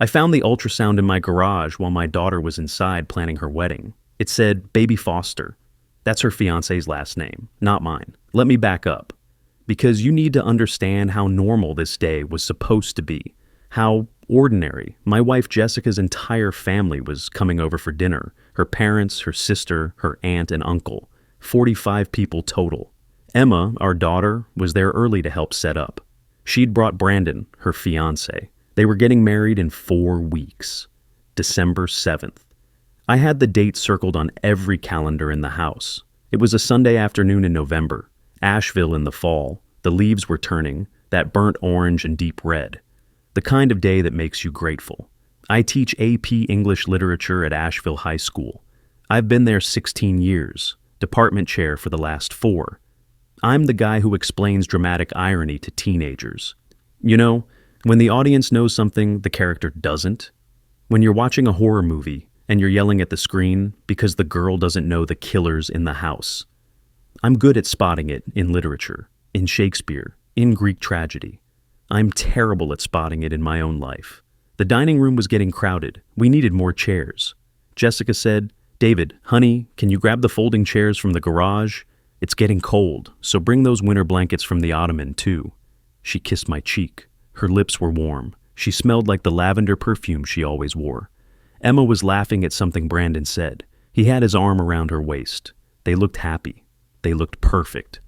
I found the ultrasound in my garage while my daughter was inside planning her wedding. It said Baby Foster. That's her fiancé's last name, not mine. Let me back up. Because you need to understand how normal this day was supposed to be. How ordinary. My wife Jessica's entire family was coming over for dinner. Her parents, her sister, her aunt, and uncle. 45 people total. Emma, our daughter, was there early to help set up. She'd brought Brandon, her fiancé. They were getting married in 4 weeks. December 7th. I had the date circled on every calendar in the house. It was a Sunday afternoon in November. Asheville in the fall. The leaves were turning, that burnt orange and deep red. The kind of day that makes you grateful. I teach AP English Literature at Asheville High School. I've been there 16 years, department chair for the last 4. I'm the guy who explains dramatic irony to teenagers. You know, when the audience knows something the character doesn't. When you're watching a horror movie and you're yelling at the screen because the girl doesn't know the killer's in the house. I'm good at spotting it in literature, in Shakespeare, in Greek tragedy. I'm terrible at spotting it in my own life. The dining room was getting crowded. We needed more chairs. Jessica said, "David, honey, can you grab the folding chairs from the garage? It's getting cold, so bring those winter blankets from the ottoman, too." She kissed my cheek. Her lips were warm. She smelled like the lavender perfume she always wore. Emma was laughing at something Brandon said. He had his arm around her waist. They looked happy. They looked perfect.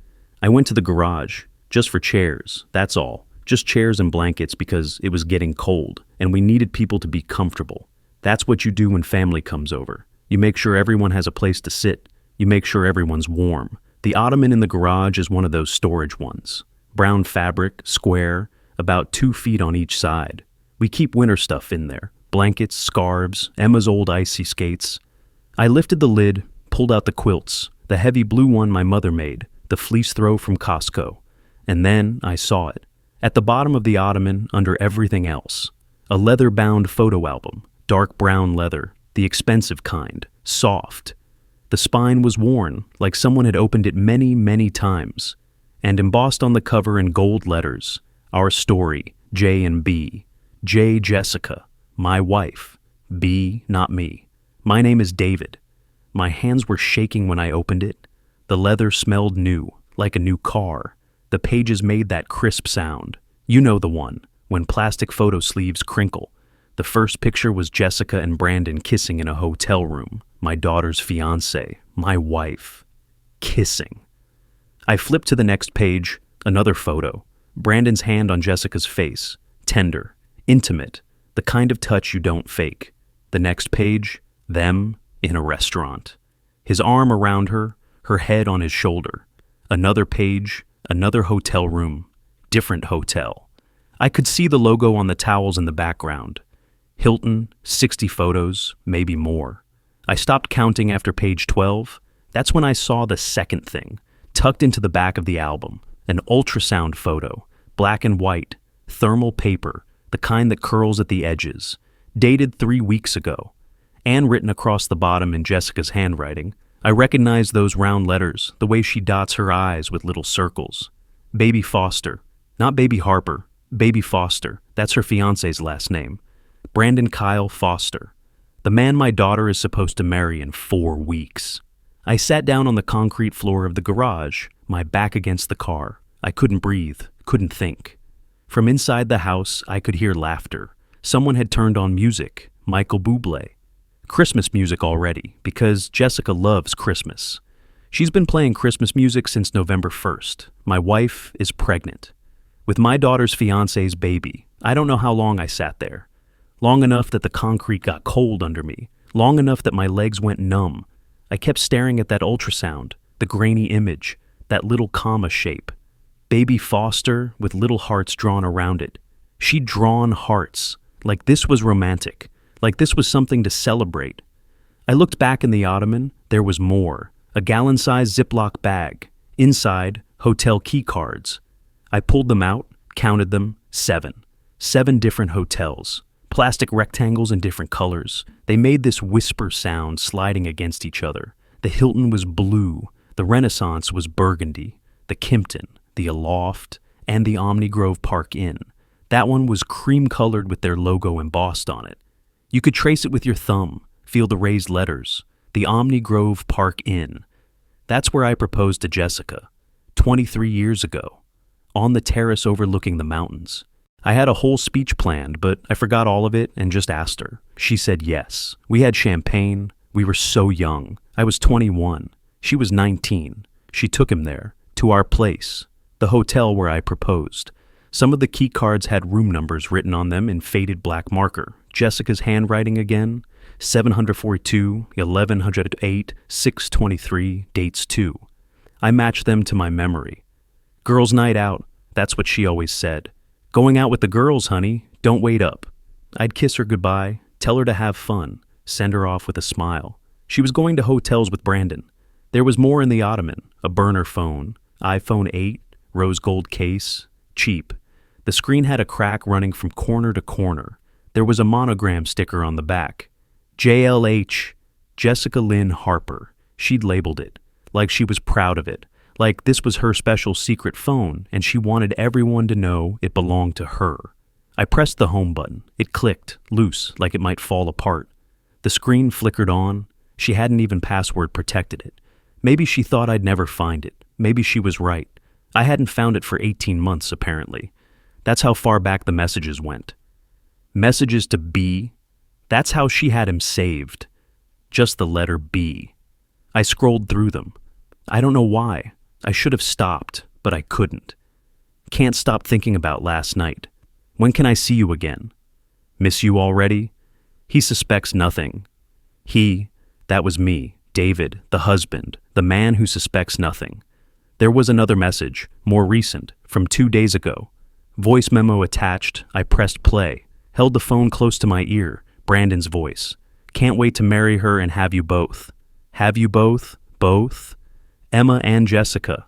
I went to the garage, just for chairs, that's all. Just chairs and blankets because it was getting cold, and we needed people to be comfortable. That's what you do when family comes over. You make sure everyone has a place to sit. You make sure everyone's warm. The ottoman in the garage is one of those storage ones. Brown fabric, square, about 2 feet on each side. We keep winter stuff in there. Blankets, scarves, Emma's old icy skates. I lifted the lid, pulled out the quilts, the heavy blue one my mother made, the fleece throw from Costco. And then I saw it. At the bottom of the ottoman, under everything else. A leather-bound photo album, dark brown leather, the expensive kind, soft. The spine was worn, like someone had opened it many, many times. And embossed on the cover in gold letters, our story, J and B. J, Jessica, my wife. B, not me. My name is David. My hands were shaking when I opened it. The leather smelled new, like a new car. The pages made that crisp sound. You know the one, when plastic photo sleeves crinkle. The first picture was Jessica and Brandon kissing in a hotel room. My daughter's fiancé, my wife. Kissing. I flipped to the next page, another photo. Brandon's hand on Jessica's face. Tender, intimate, the kind of touch you don't fake. The next page, them in a restaurant. His arm around her head on his shoulder. Another page, another hotel room, different hotel. I could see the logo on the towels in the background. Hilton, 60 photos, maybe more. I stopped counting after page 12. That's when I saw the second thing, tucked into the back of the album, an ultrasound photo, black and white, thermal paper, the kind that curls at the edges, dated 3 weeks ago, and written across the bottom in Jessica's handwriting. I recognized those round letters, the way she dots her eyes with little circles. Baby Foster, not Baby Harper, Baby Foster, that's her fiancé's last name. Brandon Kyle Foster, the man my daughter is supposed to marry in 4 weeks. I sat down on the concrete floor of the garage, my back against the car. I couldn't breathe, couldn't think. From inside the house, I could hear laughter. Someone had turned on music, Michael Bublé. Christmas music already, because Jessica loves Christmas. She's been playing Christmas music since November 1st. My wife is pregnant. With my daughter's fiancé's baby, I don't know how long I sat there. Long enough that the concrete got cold under me. Long enough that my legs went numb. I kept staring at that ultrasound, the grainy image, that little comma shape. Baby Foster with little hearts drawn around it. She'd drawn hearts, like this was romantic, like this was something to celebrate. I looked back in the ottoman. There was more. A gallon-sized Ziploc bag. Inside, hotel key cards. I pulled them out, counted them, 7. 7 different hotels. Plastic rectangles in different colors. They made this whisper sound sliding against each other. The Hilton was blue. The Renaissance was burgundy. The Kimpton, the Aloft, and the Omni Grove Park Inn. That one was cream-colored with their logo embossed on it. You could trace it with your thumb, feel the raised letters, the Omni Grove Park Inn. That's where I proposed to Jessica, 23 years ago, on the terrace overlooking the mountains. I had a whole speech planned, but I forgot all of it and just asked her. She said yes. We had champagne. We were so young. I was 21. She was 19. She took him there, to our place, the hotel where I proposed. Some of the key cards had room numbers written on them in faded black marker. Jessica's handwriting again, 742, 1108, 623, dates 2. I matched them to my memory. Girls' night out, that's what she always said. Going out with the girls, honey, don't wait up. I'd kiss her goodbye, tell her to have fun, send her off with a smile. She was going to hotels with Brandon. There was more in the ottoman, a burner phone, iPhone 8, rose gold case, cheap. The screen had a crack running from corner to corner. There was a monogram sticker on the back. JLH, Jessica Lynn Harper. She'd labeled it, like she was proud of it, like this was her special secret phone and she wanted everyone to know it belonged to her. I pressed the home button. It clicked, loose, like it might fall apart. The screen flickered on. She hadn't even password protected it. Maybe she thought I'd never find it. Maybe she was right. I hadn't found it for 18 months, apparently. That's how far back the messages went. Messages to B. That's how she had him saved. Just the letter B. I scrolled through them. I don't know why. I should have stopped, but I couldn't. Can't stop thinking about last night. When can I see you again? Miss you already? He suspects nothing. He, that was me, David, the husband, the man who suspects nothing. There was another message, more recent, from 2 days ago. Voice memo attached. I pressed play, held the phone close to my ear. Brandon's voice. Can't wait to marry her and have you both. Have you both? Both? Emma and Jessica.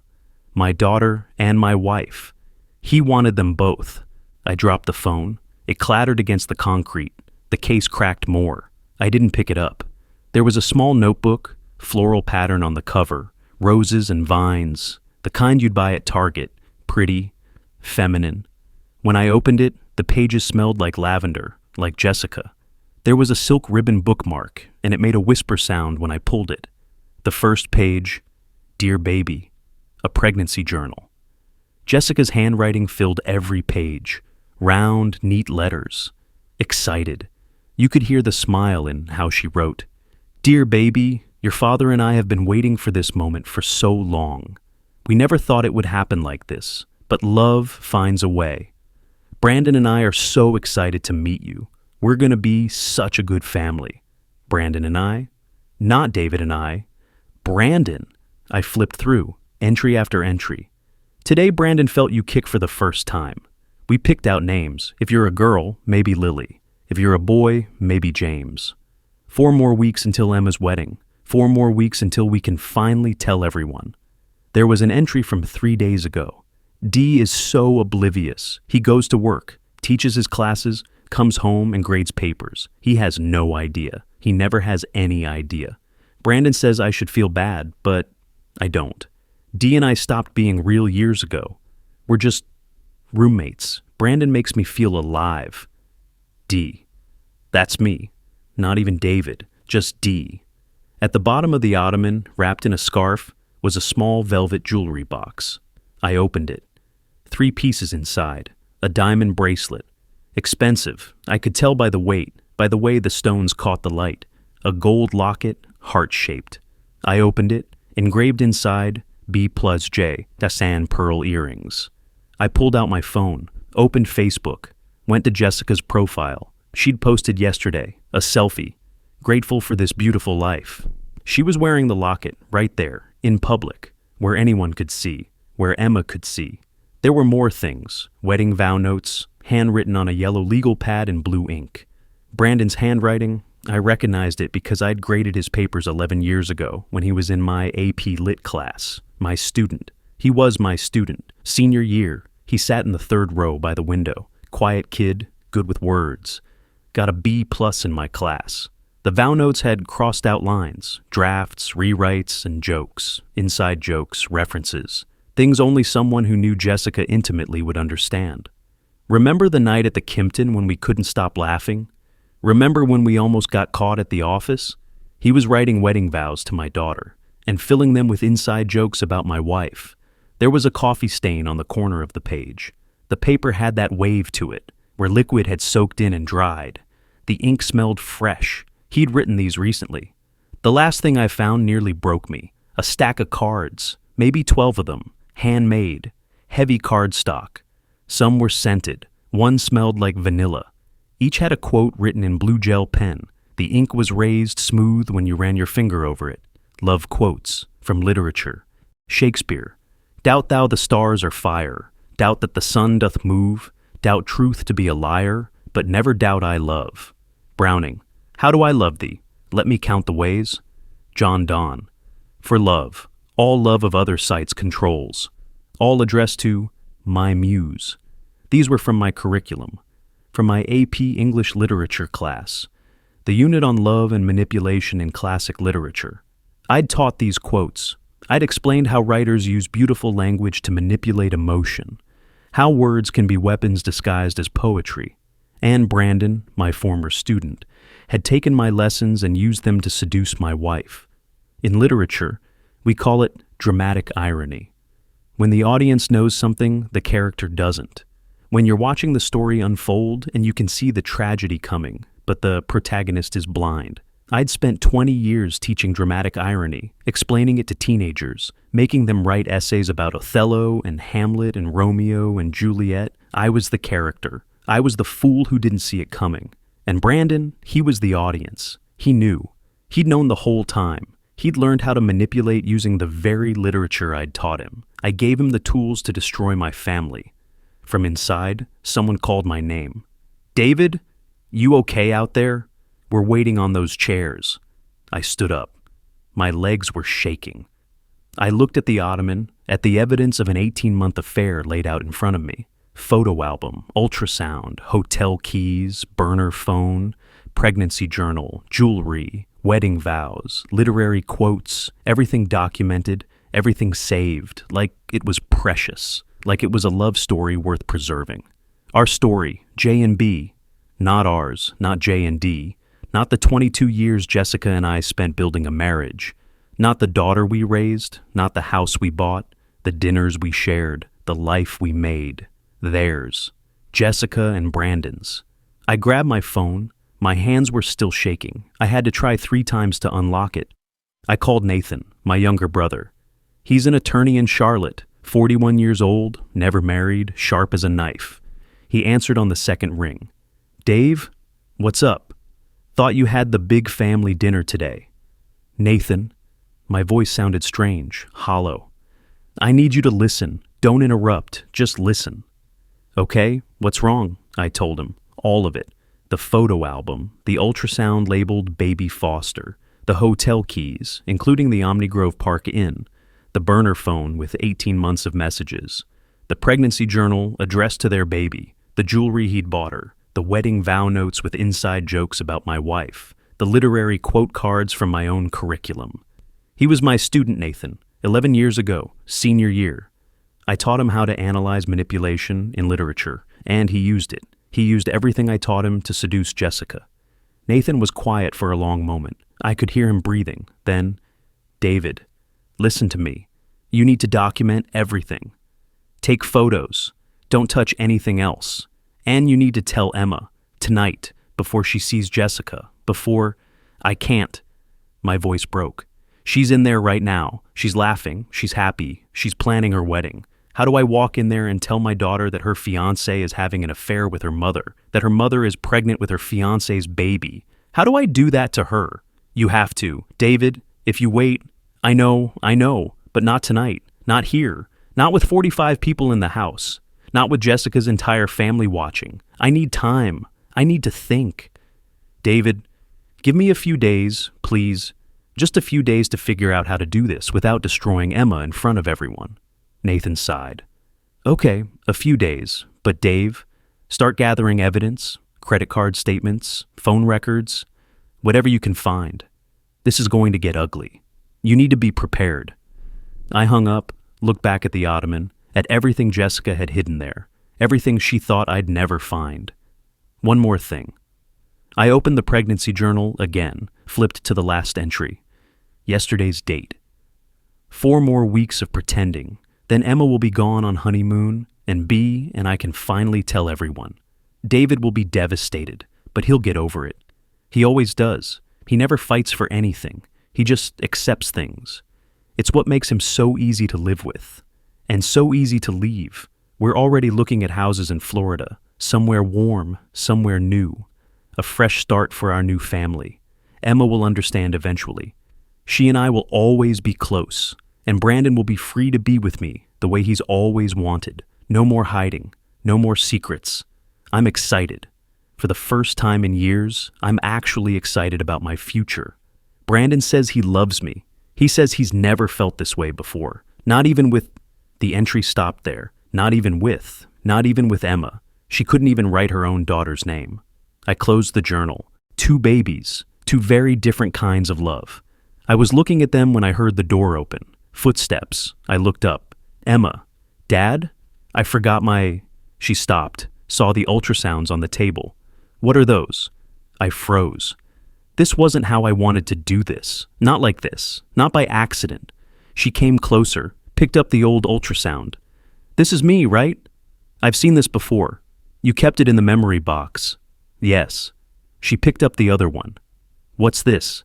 My daughter and my wife. He wanted them both. I dropped the phone. It clattered against the concrete. The case cracked more. I didn't pick it up. There was a small notebook, floral pattern on the cover, roses and vines, the kind you'd buy at Target, pretty, feminine. When I opened it, the pages smelled like lavender, like Jessica. There was a silk ribbon bookmark, and it made a whisper sound when I pulled it. The first page, Dear Baby, a pregnancy journal. Jessica's handwriting filled every page, round, neat letters. Excited. You could hear the smile in how she wrote. Dear Baby, your father and I have been waiting for this moment for so long. We never thought it would happen like this, but love finds a way. Brandon and I are so excited to meet you. We're going to be such a good family. Brandon and I? Not David and I. Brandon. I flipped through, entry after entry. Today Brandon felt you kick for the first time. We picked out names. If you're a girl, maybe Lily. If you're a boy, maybe James. 4 more weeks until Emma's wedding. 4 more weeks until we can finally tell everyone. There was an entry from 3 days ago. D is so oblivious. He goes to work, teaches his classes, comes home and grades papers. He has no idea. He never has any idea. Brandon says I should feel bad, but I don't. D and I stopped being real years ago. We're just roommates. Brandon makes me feel alive. D. That's me. Not even David, just D. At the bottom of the ottoman, wrapped in a scarf, was a small velvet jewelry box. I opened it. 3 pieces inside. A diamond bracelet. Expensive. I could tell by the weight, by the way the stones caught the light. A gold locket, heart-shaped. I opened it. Engraved inside, B plus J, Dassan pearl earrings. I pulled out my phone, opened Facebook, went to Jessica's profile. She'd posted yesterday, a selfie, grateful for this beautiful life. She was wearing the locket right there, in public, where anyone could see, where Emma could see. There were more things, wedding vow notes, handwritten on a yellow legal pad in blue ink. Brandon's handwriting, I recognized it because I'd graded his papers 11 years ago when he was in my AP Lit class, my student. He was my student. Senior year, he sat in the 3rd row by the window. Quiet kid, good with words. Got a B+ in my class. The vow notes had crossed out lines, drafts, rewrites, and jokes, inside jokes, references, things only someone who knew Jessica intimately would understand. Remember the night at the Kimpton when we couldn't stop laughing? Remember when we almost got caught at the office? He was writing wedding vows to my daughter and filling them with inside jokes about my wife. There was a coffee stain on the corner of the page. The paper had that wave to it, where liquid had soaked in and dried. The ink smelled fresh. He'd written these recently. The last thing I found nearly broke me. A stack of cards, maybe 12 of them, handmade, heavy cardstock. Some were scented. One smelled like vanilla. Each had a quote written in blue gel pen. The ink was raised smooth when you ran your finger over it. Love quotes from literature. Shakespeare. Doubt thou the stars are fire. Doubt that the sun doth move. Doubt truth to be a liar, but never doubt I love. Browning. How do I love thee? Let me count the ways. John Donne. For love, all love of other sights controls. All addressed to my muse. These were from my curriculum, from my AP English Literature class, the unit on love and manipulation in classic literature. I'd taught these quotes. I'd explained how writers use beautiful language to manipulate emotion, how words can be weapons disguised as poetry. Anne Brandon, my former student, had taken my lessons and used them to seduce my wife. In literature, we call it dramatic irony. When the audience knows something, the character doesn't. When you're watching the story unfold and you can see the tragedy coming, but the protagonist is blind. I'd spent 20 years teaching dramatic irony, explaining it to teenagers, making them write essays about Othello and Hamlet and Romeo and Juliet. I was the character. I was the fool who didn't see it coming. And Brandon, he was the audience. He knew. He'd known the whole time. He'd learned how to manipulate using the very literature I'd taught him. I gave him the tools to destroy my family. From inside, someone called my name. David, you okay out there? We're waiting on those chairs. I stood up. My legs were shaking. I looked at the ottoman, at the evidence of an 18-month affair laid out in front of me. Photo album, ultrasound, hotel keys, burner phone, pregnancy journal, jewelry, wedding vows, literary quotes, everything documented, everything saved, like it was precious, like it was a love story worth preserving. Our story, J and B, not ours, not J and D, not the 22 years Jessica and I spent building a marriage, not the daughter we raised, not the house we bought, the dinners we shared, the life we made. Theirs, Jessica and Brandon's. I grabbed my phone. My hands were still shaking. I had to try 3 times to unlock it. I called Nathan, my younger brother. He's an attorney in Charlotte, 41 years old, never married, sharp as a knife. He answered on the second ring. Dave, what's up? Thought you had the big family dinner today. Nathan, my voice sounded strange, hollow. I need you to listen. Don't interrupt. Just listen. Okay, what's wrong? I told him. All of it. The photo album, the ultrasound labeled Baby Foster, the hotel keys, including the Omnigrove Park Inn, the burner phone with 18 months of messages, the pregnancy journal addressed to their baby, the jewelry he'd bought her, the wedding vow notes with inside jokes about my wife, the literary quote cards from my own curriculum. He was my student, Nathan, 11 years ago, senior year. I taught him how to analyze manipulation in literature, and he used it. He used everything I taught him to seduce Jessica. Nathan was quiet for a long moment. I could hear him breathing. Then, David, listen to me. You need to document everything. Take photos. Don't touch anything else. And you need to tell Emma, tonight, before she sees Jessica, before... I can't. My voice broke. She's in there right now. She's laughing. She's happy. She's planning her wedding. How do I walk in there and tell my daughter that her fiancé is having an affair with her mother, that her mother is pregnant with her fiancé's baby? How do I do that to her? You have to. David, if you wait, I know, but not tonight, not here, not with 45 people in the house, not with Jessica's entire family watching. I need time. I need to think. David, give me a few days, please. Just a few days to figure out how to do this without destroying Emma in front of everyone. Nathan sighed. Okay, a few days, but Dave, start gathering evidence, credit card statements, phone records, whatever you can find. This is going to get ugly. You need to be prepared. I hung up, looked back at the ottoman, at everything Jessica had hidden there, everything she thought I'd never find. One more thing. I opened the pregnancy journal again, flipped to the last entry. Yesterday's date. 4 more weeks of pretending, then Emma will be gone on honeymoon, and I can finally tell everyone. David will be devastated, but he'll get over it. He always does. He never fights for anything. He just accepts things. It's what makes him so easy to live with, and so easy to leave. We're already looking at houses in Florida, somewhere warm, somewhere new. A fresh start for our new family. Emma will understand eventually. She and I will always be close, and Brandon will be free to be with me the way he's always wanted. No more hiding, no more secrets. I'm excited. For the first time in years, I'm actually excited about my future. Brandon says he loves me. He says he's never felt this way before. Not even with... The entry stopped there. Not even with Emma. She couldn't even write her own daughter's name. I closed the journal. 2 babies, 2 very different kinds of love. I was looking at them when I heard the door open. Footsteps. I looked up. Emma. Dad? I forgot my... She stopped, saw the ultrasounds on the table. What are those? I froze. This wasn't how I wanted to do this. Not like this. Not by accident. She came closer, picked up the old ultrasound. This is me, right? I've seen this before. You kept it in the memory box. Yes. She picked up the other one. What's this?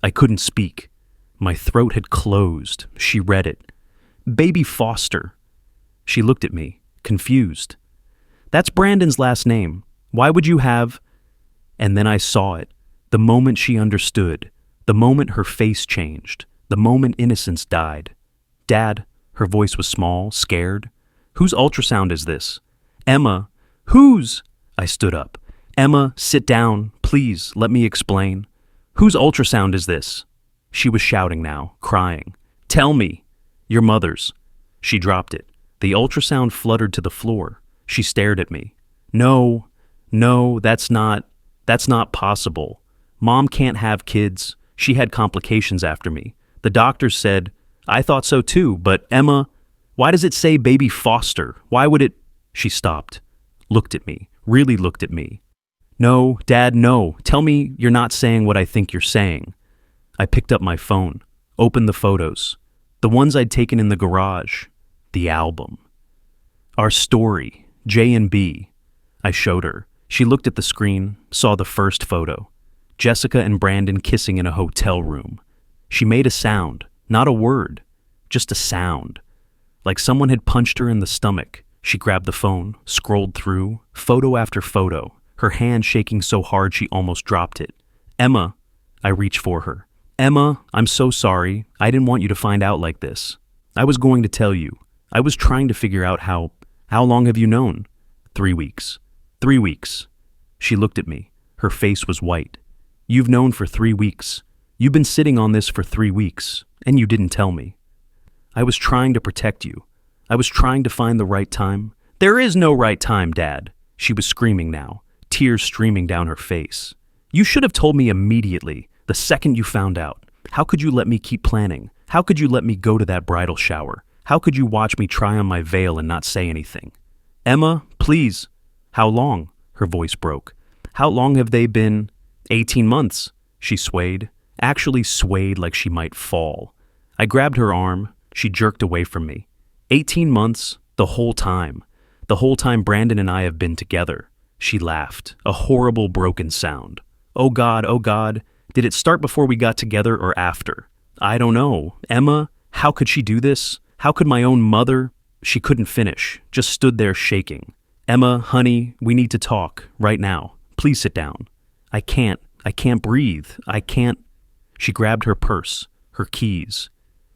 I couldn't speak. My throat had closed. She read it. Baby Foster. She looked at me, confused. That's Brandon's last name. Why would you have... And then I saw it. The moment she understood. The moment her face changed. The moment innocence died. Dad, her voice was small, scared. Whose ultrasound is this? Emma. Whose? I stood up. Emma, sit down. Please, let me explain. Whose ultrasound is this? She was shouting now, crying. Tell me. Your mother's. She dropped it. The ultrasound fluttered to the floor. She stared at me. No, that's not possible. Mom can't have kids. She had complications after me. The doctors said, I thought so too, but Emma, why does it say baby Foster? Why would it... She stopped, looked at me, really looked at me. No, Dad, no. Tell me you're not saying what I think you're saying. I picked up my phone, opened the photos, the ones I'd taken in the garage, the album. Our story, J and B. I showed her. She looked at the screen, saw the first photo. Jessica and Brandon kissing in a hotel room. She made a sound, not a word, just a sound. Like someone had punched her in the stomach. She grabbed the phone, scrolled through, photo after photo, her hand shaking so hard she almost dropped it. Emma, I reached for her. Emma, I'm so sorry. I didn't want you to find out like this. I was going to tell you. I was trying to figure out how long have you known? 3 weeks. 3 weeks. She looked at me. Her face was white. You've known for 3 weeks. You've been sitting on this for 3 weeks, and you didn't tell me. I was trying to protect you. I was trying to find the right time. There is no right time, Dad. She was screaming now, tears streaming down her face. You should have told me immediately, the second you found out. How could you let me keep planning? How could you let me go to that bridal shower? How could you watch me try on my veil and not say anything? Emma, please. How long? Her voice broke. How long have they been? 18 months. She swayed, actually swayed like she might fall. I grabbed her arm. She jerked away from me. 18 months, the whole time. The whole time Brandon and I have been together. She laughed, a horrible broken sound. Oh God, did it start before we got together or after? I don't know. Emma, how could she do this? How could my own mother? She couldn't finish, just stood there shaking. Emma, honey, we need to talk, right now. Please sit down. I can't breathe. I can't. She grabbed her purse, her keys.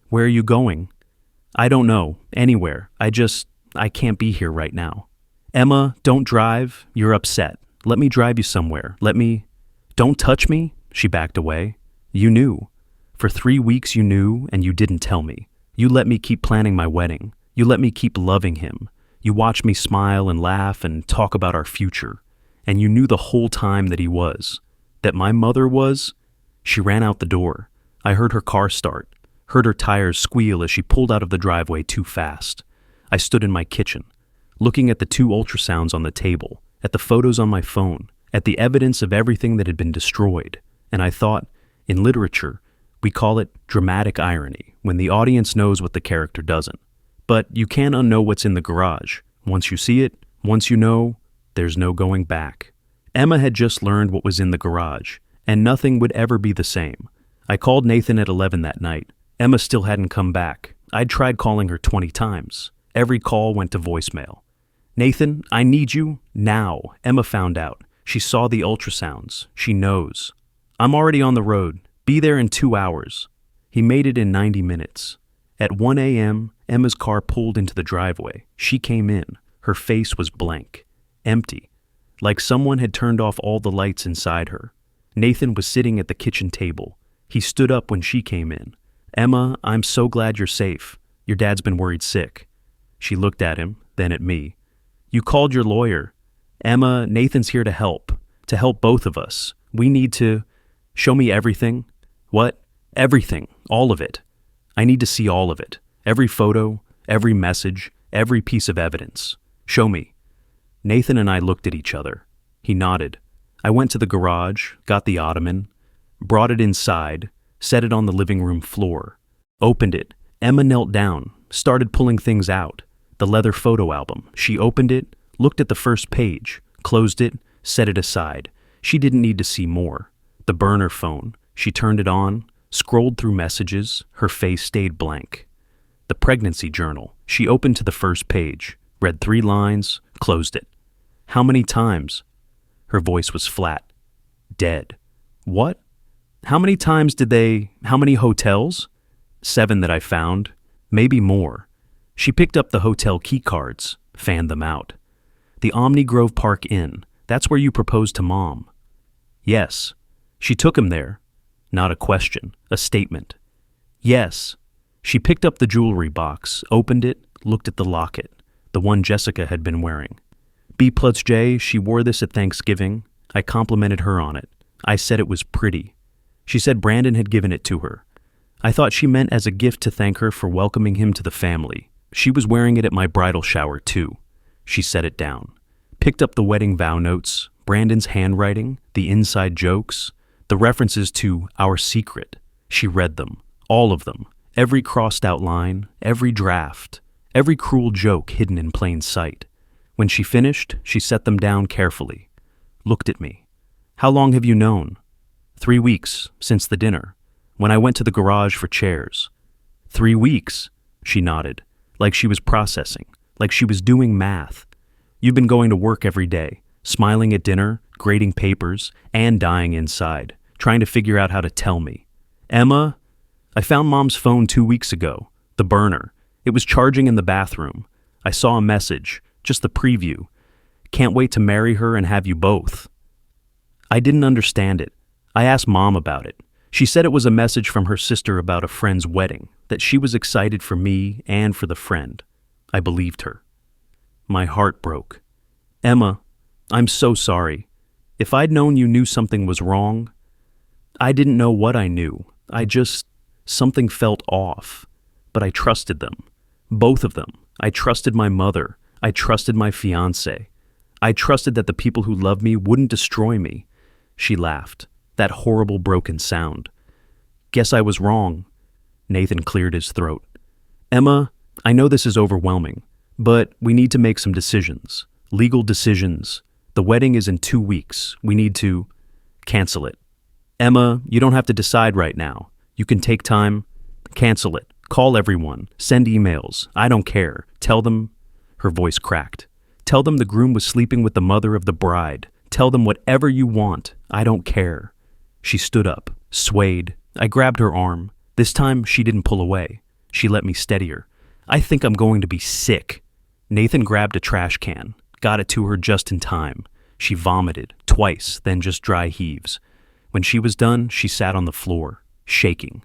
Where are you going? I don't know, anywhere. I can't be here right now. Emma, don't drive. You're upset. Let me drive you somewhere. Don't touch me. She backed away. You knew. For 3 weeks you knew, and you didn't tell me. You let me keep planning my wedding. You let me keep loving him. You watched me smile and laugh and talk about our future. And you knew the whole time that he was. That my mother was. She ran out the door. I heard her car start. Heard her tires squeal as she pulled out of the driveway too fast. I stood in my kitchen. looking at the 2 ultrasounds on the table, at the photos on my phone, at the evidence of everything that had been destroyed. And I thought, in literature, we call it dramatic irony, when the audience knows what the character doesn't. But you can't unknow what's in the garage. Once you see it, once you know, there's no going back. Emma had just learned what was in the garage, and nothing would ever be the same. I called Nathan at 11 that night. Emma still hadn't come back. I'd tried calling her 20 times. Every call went to voicemail. "Nathan, I need you now." Emma found out. She saw the ultrasounds. She knows. "I'm already on the road. Be there in 2 hours." He made it in 90 minutes. At 1 a.m., Emma's car pulled into the driveway. She came in. Her face was blank, empty, like someone had turned off all the lights inside her. Nathan was sitting at the kitchen table. He stood up when she came in. "Emma, I'm so glad you're safe. Your dad's been worried sick." She looked at him, then at me. "You called your lawyer." "Emma, Nathan's here to help both of us. We need to show me everything." "What?" "Everything, all of it. I need to see all of it. Every photo, every message, every piece of evidence. Show me." Nathan and I looked at each other. He nodded. I went to the garage, got the ottoman, brought it inside, set it on the living room floor, opened it. Emma knelt down, started pulling things out. The leather photo album. She opened it, looked at the first page, closed it, set it aside. She didn't need to see more. The burner phone. She turned it on, scrolled through messages. Her face stayed blank. The pregnancy journal. She opened to the first page, read 3 lines, closed it. "How many times?" Her voice was flat. "Dead." "What? How many times how many hotels?" 7 that I found, maybe more. She picked up the hotel key cards, fanned them out. "The Omni Grove Park Inn, that's where you proposed to Mom." "Yes." She took him there. Not a question, a statement. "Yes." She picked up the jewelry box, opened it, looked at the locket, the one Jessica had been wearing. B+J, she wore this at Thanksgiving. I complimented her on it. I said it was pretty. She said Brandon had given it to her. I thought she meant as a gift to thank her for welcoming him to the family. She was wearing it at my bridal shower, too. She set it down. Picked up the wedding vow notes, Brandon's handwriting, the inside jokes, the references to our secret. She read them, all of them, every crossed out line, every draft, every cruel joke hidden in plain sight. When she finished, she set them down carefully, looked at me. "How long have you known?" 3 weeks, since the dinner, when I went to the garage for chairs. 3 weeks, she nodded, like she was processing, like she was doing math. "You've been going to work every day, smiling at dinner, grading papers, and dying inside, trying to figure out how to tell me. Emma, I found Mom's phone 2 weeks ago, the burner. It was charging in the bathroom. I saw a message, just the preview. Can't wait to marry her and have you both." I didn't understand it. I asked Mom about it. She said it was a message from her sister about a friend's wedding, that she was excited for me and for the friend. I believed her. My heart broke. "Emma, I'm so sorry. If I'd known you knew something was wrong, I didn't know what I knew. Something felt off. But I trusted them. Both of them. I trusted my mother. I trusted my fiancé. I trusted that the people who loved me wouldn't destroy me." She laughed. That horrible broken sound. "Guess I was wrong." Nathan cleared his throat. "Emma, I know this is overwhelming, but we need to make some decisions. Legal decisions. The wedding is in 2 weeks. We need to cancel it." "Emma, you don't have to decide right now. You can take time. Cancel it. Call everyone. Send emails. I don't care. Tell them..." Her voice cracked. "Tell them the groom was sleeping with the mother of the bride. Tell them whatever you want. I don't care." She stood up, swayed. I grabbed her arm. This time, she didn't pull away. She let me steady her. "I think I'm going to be sick." Nathan grabbed a trash can, got it to her just in time. She vomited, twice, then just dry heaves. When she was done, she sat on the floor, shaking.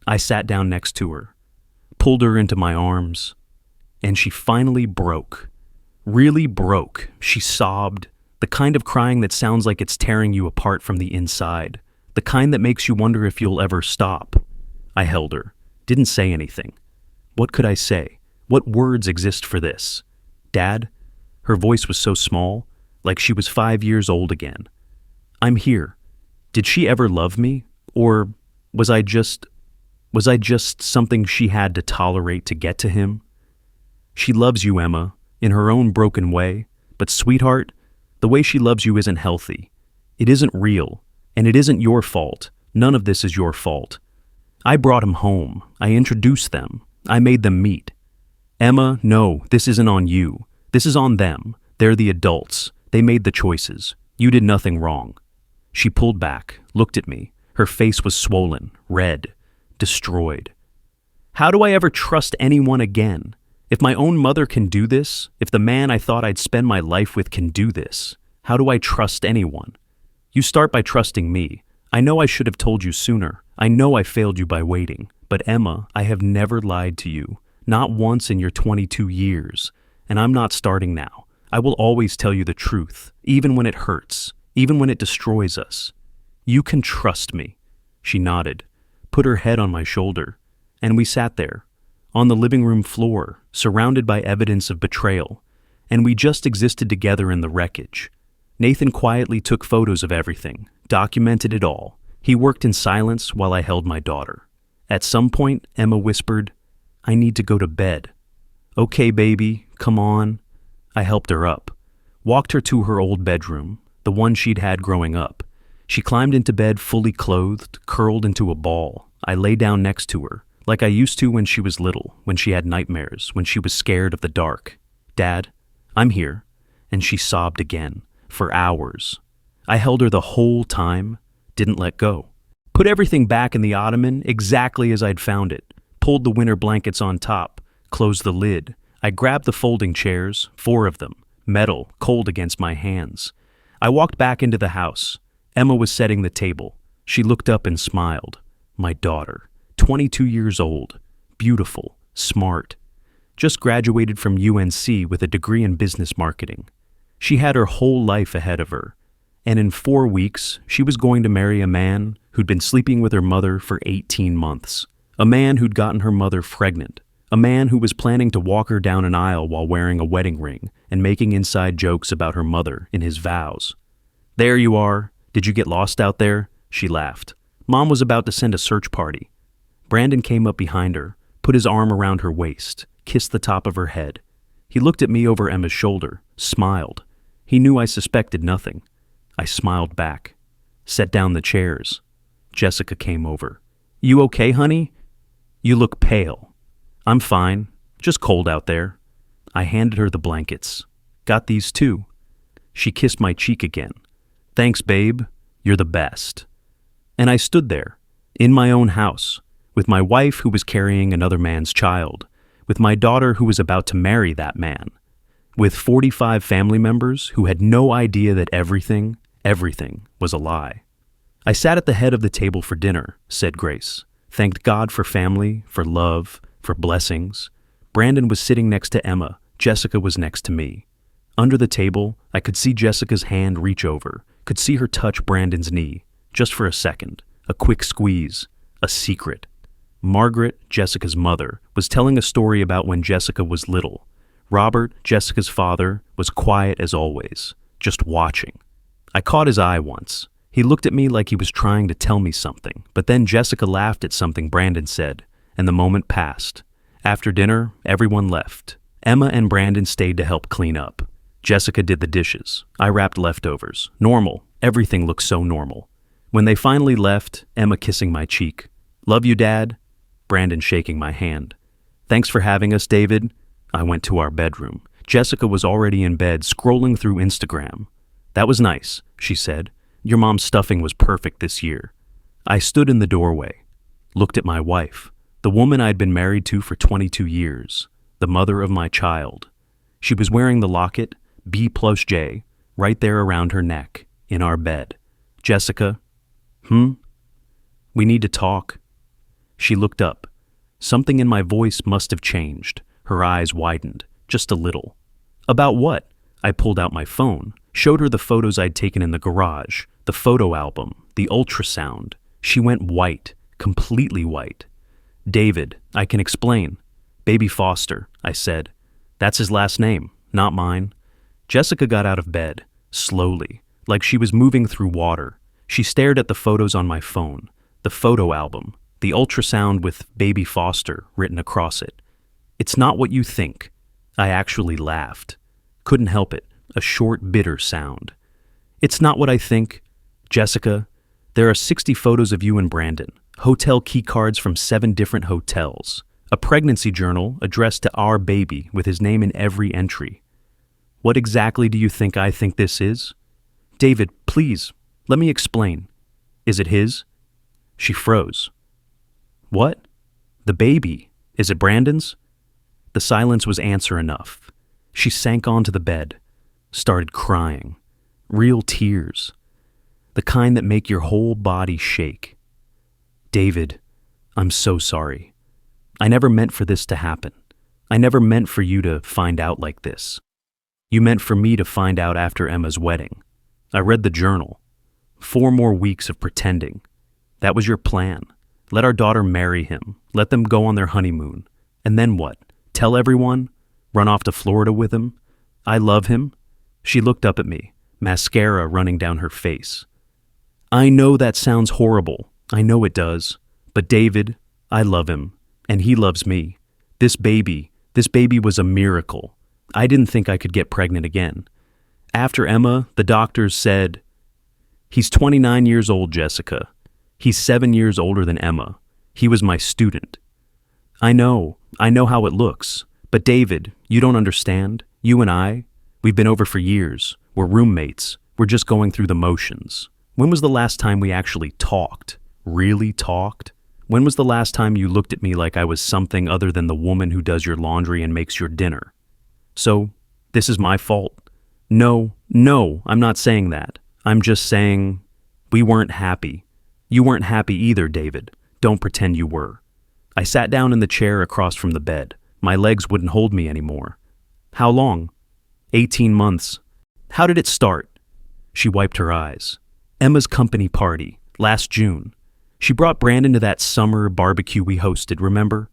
I sat down next to her, pulled her into my arms, and she finally broke. Really broke. She sobbed, the kind of crying that sounds like it's tearing you apart from the inside, the kind that makes you wonder if you'll ever stop. I held her, didn't say anything. What could I say? What words exist for this? "Dad, Her voice was so small, like she was 5 years old again. "I'm here. Did she ever love me? Or was I just something she had to tolerate to get to him?" "She loves you, Emma, in her own broken way. But sweetheart, the way she loves you isn't healthy. It isn't real, and it isn't your fault. None of this is your fault. I brought him home. I introduced them. I made them meet. Emma, no, this isn't on you. This is on them. They're the adults. They made the choices. You did nothing wrong." She pulled back, looked at me. Her face was swollen, red, destroyed. How do I ever trust anyone again? If my own mother can do this, if the man I thought I'd spend my life with can do this, how do I trust anyone? You start by trusting me. I know I should have told you sooner. I know I failed you by waiting. But Emma, I have never lied to you. Not once in your 22 years. And I'm not starting now. I will always tell you the truth, even when it hurts, even when it destroys us. You can trust me. She nodded, put her head on my shoulder, and we sat there, on the living room floor, surrounded by evidence of betrayal, and we just existed together in the wreckage. Nathan quietly took photos of everything, documented it all. He worked in silence while I held my daughter. At some point, Emma whispered, "I need to go to bed." "Okay, baby, come on." I helped her up, walked her to her old bedroom, the one she'd had growing up. She climbed into bed fully clothed, curled into a ball. I lay down next to her, like I used to when she was little, when she had nightmares, when she was scared of the dark. "Dad, I'm here." And she sobbed again, for hours. I held her the whole time, didn't let go. Put everything back in the ottoman exactly as I'd found it, pulled the winter blankets on top, closed the lid. I grabbed the folding chairs, 4 of them, metal, cold against my hands. I walked back into the house. Emma was setting the table. She looked up and smiled. My daughter, 22 years old, beautiful, smart, just graduated from UNC with a degree in business marketing. She had her whole life ahead of her, and in 4 weeks, she was going to marry a man who'd been sleeping with her mother for 18 months, a man who'd gotten her mother pregnant, a man who was planning to walk her down an aisle while wearing a wedding ring and making inside jokes about her mother in his vows. "There you are. Did you get lost out there?" She laughed. Mom was about to send a search party. Brandon came up behind her, put his arm around her waist, kissed the top of her head. He looked at me over Emma's shoulder, smiled. He knew I suspected nothing. I smiled back. Set down the chairs. Jessica came over. "You okay, honey? You look pale." "I'm fine. Just cold out there." I handed her the blankets. "Got these too." She kissed my cheek again. "Thanks, babe. You're the best." And I stood there, in my own house, with my wife who was carrying another man's child, with my daughter who was about to marry that man, with 45 family members who had no idea that everything was a lie. I sat at the head of the table for dinner, said grace, thanked God for family, for love, for blessings. Brandon was sitting next to Emma. Jessica was next to me. Under the table, I could see Jessica's hand reach over, could see her touch Brandon's knee, just for a second, a quick squeeze, a secret. Margaret, Jessica's mother, was telling a story about when Jessica was little. Robert, Jessica's father, was quiet as always, just watching. I caught his eye once. He looked at me like he was trying to tell me something, but then Jessica laughed at something Brandon said, and the moment passed. After dinner, everyone left. Emma and Brandon stayed to help clean up. Jessica did the dishes. I wrapped leftovers. Normal. Everything looked so normal. When they finally left, Emma kissing my cheek. "Love you, Dad." Brandon shaking my hand. "Thanks for having us, David." I went to our bedroom. Jessica was already in bed, scrolling through Instagram. "That was nice," she said. "Your mom's stuffing was perfect this year." I stood in the doorway, looked at my wife, the woman I'd been married to for 22 years, the mother of my child. She was wearing the locket, B+J, right there around her neck, in our bed. "Jessica, we need to talk." She looked up. Something in my voice must have changed. Her eyes widened, just a little. "About what?" I pulled out my phone, showed her the photos I'd taken in the garage, the photo album, the ultrasound. She went white, completely white. "David, I can explain. Baby Foster," I said. "That's his last name, not mine." Jessica got out of bed, slowly, like she was moving through water. She stared at the photos on my phone, the photo album, the ultrasound with Baby Foster written across it. "It's not what you think." I actually laughed. Couldn't help it, a short, bitter sound. "It's not what I think. Jessica, there are 60 photos of you and Brandon, hotel key cards from 7 different hotels, a pregnancy journal addressed to our baby with his name in every entry. What exactly do you think I think this is? David, please, let me explain. Is it his?" She froze. "What? The baby. Is it Brandon's?" The silence was answer enough. She sank onto the bed, started crying. Real tears. The kind that make your whole body shake. "David, I'm so sorry. I never meant for this to happen. I never meant for you to find out like this. You meant for me to find out after Emma's wedding. I read the journal. 4 more weeks of pretending. That was your plan. Let our daughter marry him. Let them go on their honeymoon. And then what? Tell everyone? Run off to Florida with him? I love him?" She looked up at me, mascara running down her face. "I know that sounds horrible. I know it does. But David, I love him. And he loves me. This baby was a miracle. I didn't think I could get pregnant again. After Emma, the doctors said, 'He's 29 years old, Jessica. He's 7 years older than Emma. He was my student.' I know how it looks. But David, you don't understand. You and we've been over for years. We're roommates. We're just going through the motions. When was the last time we actually talked? Really talked? When was the last time you looked at me like I was something other than the woman who does your laundry and makes your dinner? So, this is my fault? No, I'm not saying that. I'm just saying we weren't happy. You weren't happy either, David. Don't pretend you were." I sat down in the chair across from the bed. My legs wouldn't hold me anymore. "How long?" 18 months. "How did it start?" She wiped her eyes. "Emma's company party, last June. She brought Brandon to that summer barbecue we hosted, remember?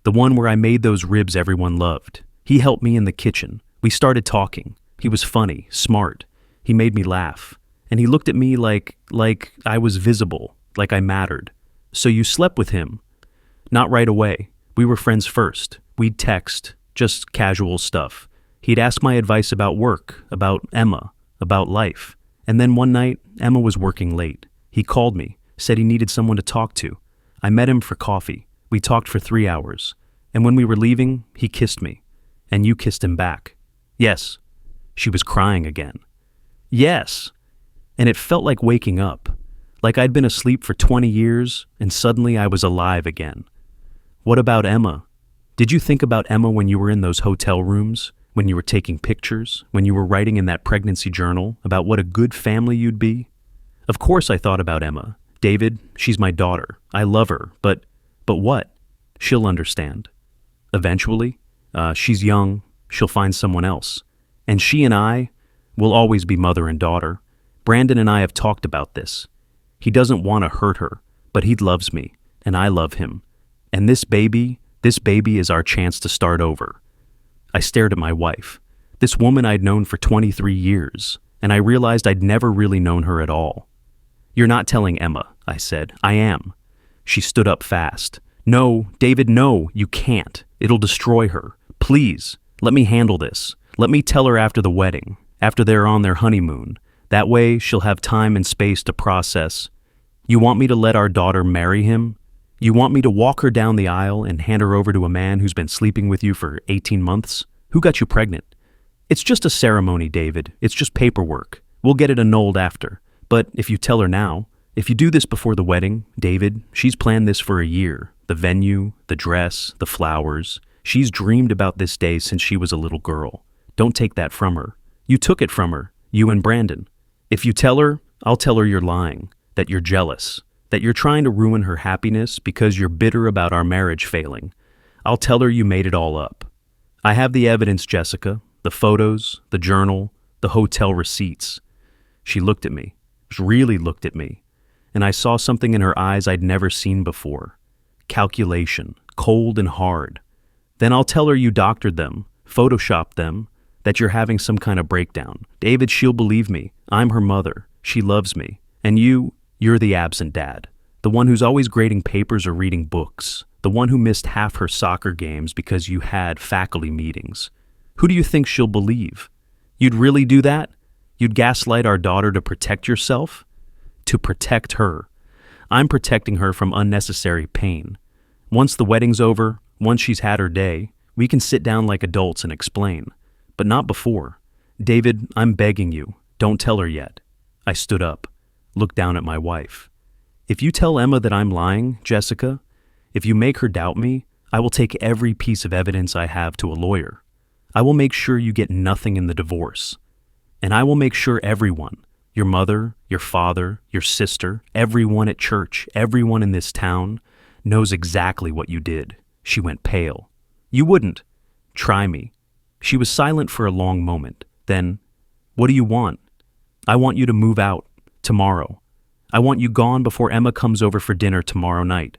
The one where I made those ribs everyone loved. He helped me in the kitchen. We started talking. He was funny, smart. He made me laugh. And he looked at me like I was visible, like I mattered. So you slept with him?" "Not right away. We were friends first. We'd text, just casual stuff. He'd ask my advice about work, about Emma, about life. And then one night, Emma was working late. He called me, said he needed someone to talk to. I met him for coffee. We talked for 3 hours. And when we were leaving, he kissed me. And you kissed him back." "Yes." She was crying again. "Yes." And it felt like waking up. Like I'd been asleep for 20 years, and suddenly I was alive again. "What about Emma? Did you think about Emma when you were in those hotel rooms? When you were taking pictures? When you were writing in that pregnancy journal about what a good family you'd be?" "Of course I thought about Emma. David, she's my daughter. I love her, but what? She'll understand. Eventually. She's young. She'll find someone else. And she and I will always be mother and daughter. Brandon and I have talked about this. He doesn't want to hurt her, but he loves me, and I love him. And this baby is our chance to start over." I stared at my wife, this woman I'd known for 23 years, and I realized I'd never really known her at all. "You're not telling Emma," I said. "I am." She stood up fast. "No, David, no, you can't. It'll destroy her. Please, let me handle this. Let me tell her after the wedding, after they're on their honeymoon. That way, she'll have time and space to process. You want me to let our daughter marry him? You want me to walk her down the aisle and hand her over to a man who's been sleeping with you for 18 months? Who got you pregnant? It's just a ceremony, David. It's just paperwork. We'll get it annulled after. But if you tell her now, if you do this before the wedding, David, she's planned this for a year. The venue, the dress, the flowers. She's dreamed about this day since she was a little girl. Don't take that from her. You took it from her, you and Brandon. If you tell her, I'll tell her you're lying, that you're jealous, that you're trying to ruin her happiness because you're bitter about our marriage failing. I'll tell her you made it all up. I have the evidence, Jessica, the photos, the journal, the hotel receipts. She looked at me, really looked at me, and I saw something in her eyes I'd never seen before. Calculation, cold and hard. Then I'll tell her you doctored them, photoshopped them, that you're having some kind of breakdown. David, she'll believe me. I'm her mother. She loves me. And you're the absent dad. The one who's always grading papers or reading books. The one who missed half her soccer games because you had faculty meetings. Who do you think she'll believe? You'd really do that? You'd gaslight our daughter to protect yourself? To protect her. I'm protecting her from unnecessary pain. Once the wedding's over, once she's had her day, we can sit down like adults and explain. But not before. David, I'm begging you, don't tell her yet. I stood up, looked down at my wife. If you tell Emma that I'm lying, Jessica, if you make her doubt me, I will take every piece of evidence I have to a lawyer. I will make sure you get nothing in the divorce. And I will make sure everyone, your mother, your father, your sister, everyone at church, everyone in this town, knows exactly what you did. She went pale. You wouldn't. Try me. She was silent for a long moment. Then, what do you want? I want you to move out. Tomorrow. I want you gone before Emma comes over for dinner tomorrow night.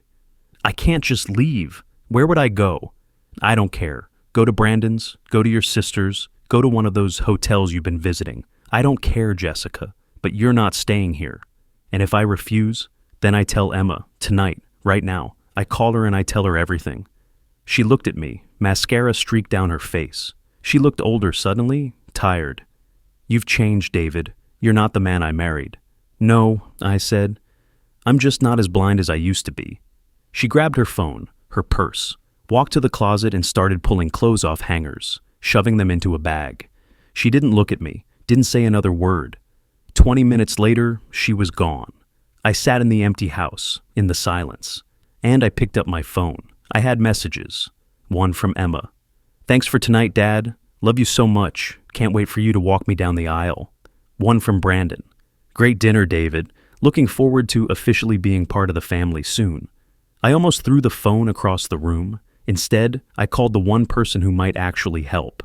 I can't just leave. Where would I go? I don't care. Go to Brandon's, go to your sister's, go to one of those hotels you've been visiting. I don't care, Jessica, but you're not staying here. And if I refuse, then I tell Emma, tonight, right now. I call her and I tell her everything. She looked at me, mascara streaked down her face. She looked older suddenly, tired. You've changed, David. You're not the man I married. No, I said. I'm just not as blind as I used to be. She grabbed her phone, her purse, walked to the closet and started pulling clothes off hangers, shoving them into a bag. She didn't look at me, didn't say another word. 20 minutes later, she was gone. I sat in the empty house, in the silence, and I picked up my phone. I had messages. One from Emma. Thanks for tonight, Dad. Love you so much. Can't wait for you to walk me down the aisle. One from Brandon. Great dinner, David. Looking forward to officially being part of the family soon. I almost threw the phone across the room. Instead, I called the one person who might actually help.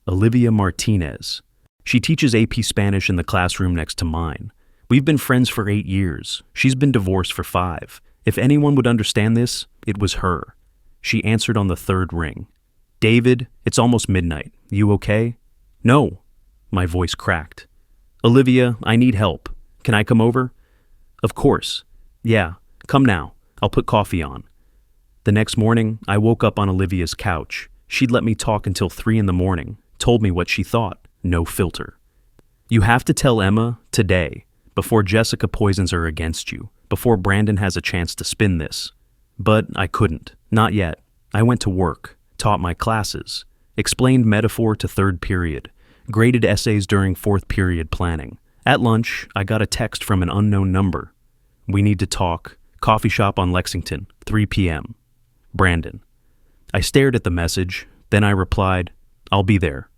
Olivia Martinez. She teaches AP Spanish in the classroom next to mine. We've been friends for 8 years. She's been divorced for 5. If anyone would understand this, it was her. She answered on the 3rd ring. David, it's almost midnight. You okay? No. My voice cracked. Olivia, I need help. Can I come over? Of course. Yeah, come now. I'll put coffee on. The next morning, I woke up on Olivia's couch. She'd let me talk until 3 in the morning, told me what she thought. No filter. You have to tell Emma today, before Jessica poisons her against you, before Brandon has a chance to spin this. But I couldn't. Not yet. I went to work, taught my classes, explained metaphor to 3rd period, graded essays during 4th period planning. At lunch, I got a text from an unknown number. We need to talk. Coffee shop on Lexington, 3 p.m. Brandon. I stared at the message, then I replied, I'll be there.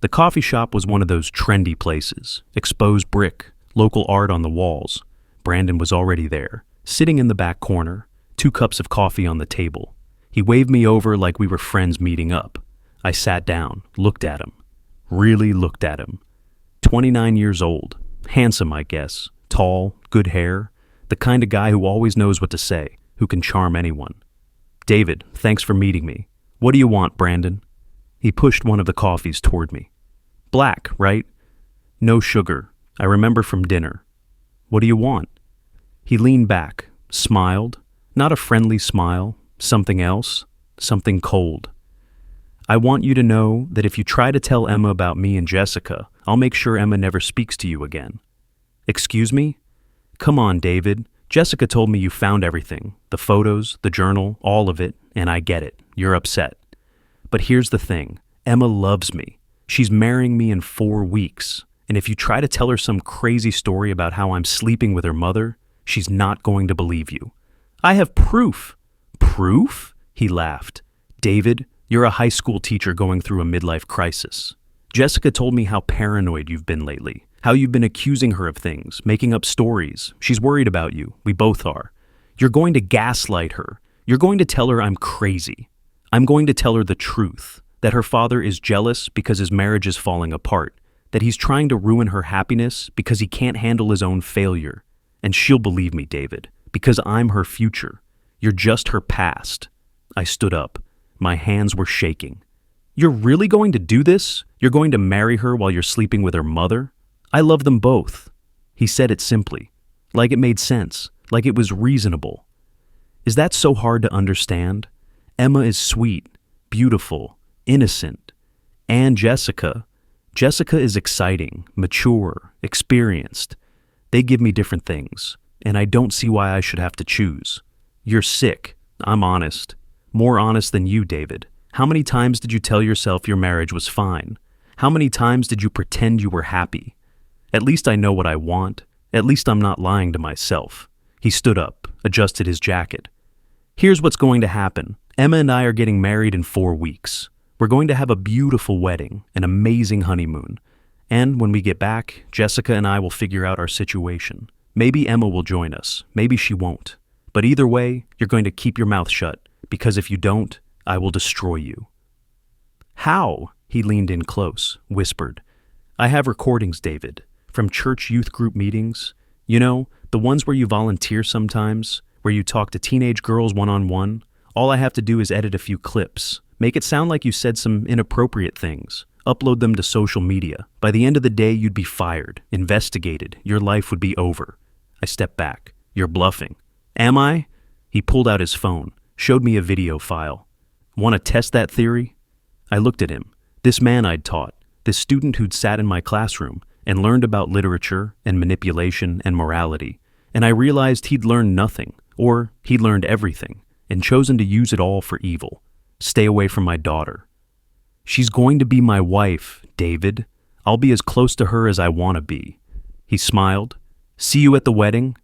The coffee shop was one of those trendy places, exposed brick, local art on the walls. Brandon was already there, sitting in the back corner, 2 cups of coffee on the table. He waved me over like we were friends meeting up. I sat down, looked at him. Really looked at him. 29 years old, handsome, I guess, tall, good hair, the kind of guy who always knows what to say, who can charm anyone. David, thanks for meeting me. What do you want, Brandon? He pushed one of the coffees toward me. Black, right? No sugar. I remember from dinner. What do you want? He leaned back, smiled, not a friendly smile, something else, something cold. I want you to know that if you try to tell Emma about me and Jessica, I'll make sure Emma never speaks to you again. Excuse me? Come on, David. Jessica told me you found everything, the photos, the journal, all of it, and I get it. You're upset. But here's the thing. Emma loves me. She's marrying me in 4 weeks. And if you try to tell her some crazy story about how I'm sleeping with her mother, she's not going to believe you. I have proof. Proof? He laughed. David, you're a high school teacher going through a midlife crisis. Jessica told me how paranoid you've been lately, how you've been accusing her of things, making up stories. She's worried about you. We both are. You're going to gaslight her. You're going to tell her I'm crazy. I'm going to tell her the truth, that her father is jealous because his marriage is falling apart, that he's trying to ruin her happiness because he can't handle his own failure. And she'll believe me, David, because I'm her future. You're just her past. I stood up. My hands were shaking. You're really going to do this? You're going to marry her while you're sleeping with her mother? I love them both. He said it simply, like it made sense, like it was reasonable. Is that so hard to understand? Emma is sweet, beautiful, innocent. And Jessica is exciting, mature, experienced. They give me different things, and I don't see why I should have to choose. You're sick. I'm honest. More honest than you, David. How many times did you tell yourself your marriage was fine? How many times did you pretend you were happy? At least I know what I want. At least I'm not lying to myself. He stood up, adjusted his jacket. Here's what's going to happen. Emma and I are getting married in 4 weeks. We're going to have a beautiful wedding, an amazing honeymoon. And when we get back, Jessica and I will figure out our situation. Maybe Emma will join us. Maybe she won't. But either way, you're going to keep your mouth shut, because if you don't, I will destroy you. How? He leaned in close, whispered. I have recordings, David, from church youth group meetings. You know, the ones where you volunteer sometimes, where you talk to teenage girls one-on-one. All I have to do is edit a few clips. Make it sound like you said some inappropriate things. Upload them to social media. By the end of the day, you'd be fired, investigated. Your life would be over. I stepped back. You're bluffing. Am I? He pulled out his phone, showed me a video file. Want to test that theory? I looked at him. This man I'd taught, this student who'd sat in my classroom and learned about literature and manipulation and morality, and I realized he'd learned nothing, or he'd learned everything, and chosen to use it all for evil. Stay away from my daughter. She's going to be my wife, David. I'll be as close to her as I want to be. He smiled. See you at the wedding?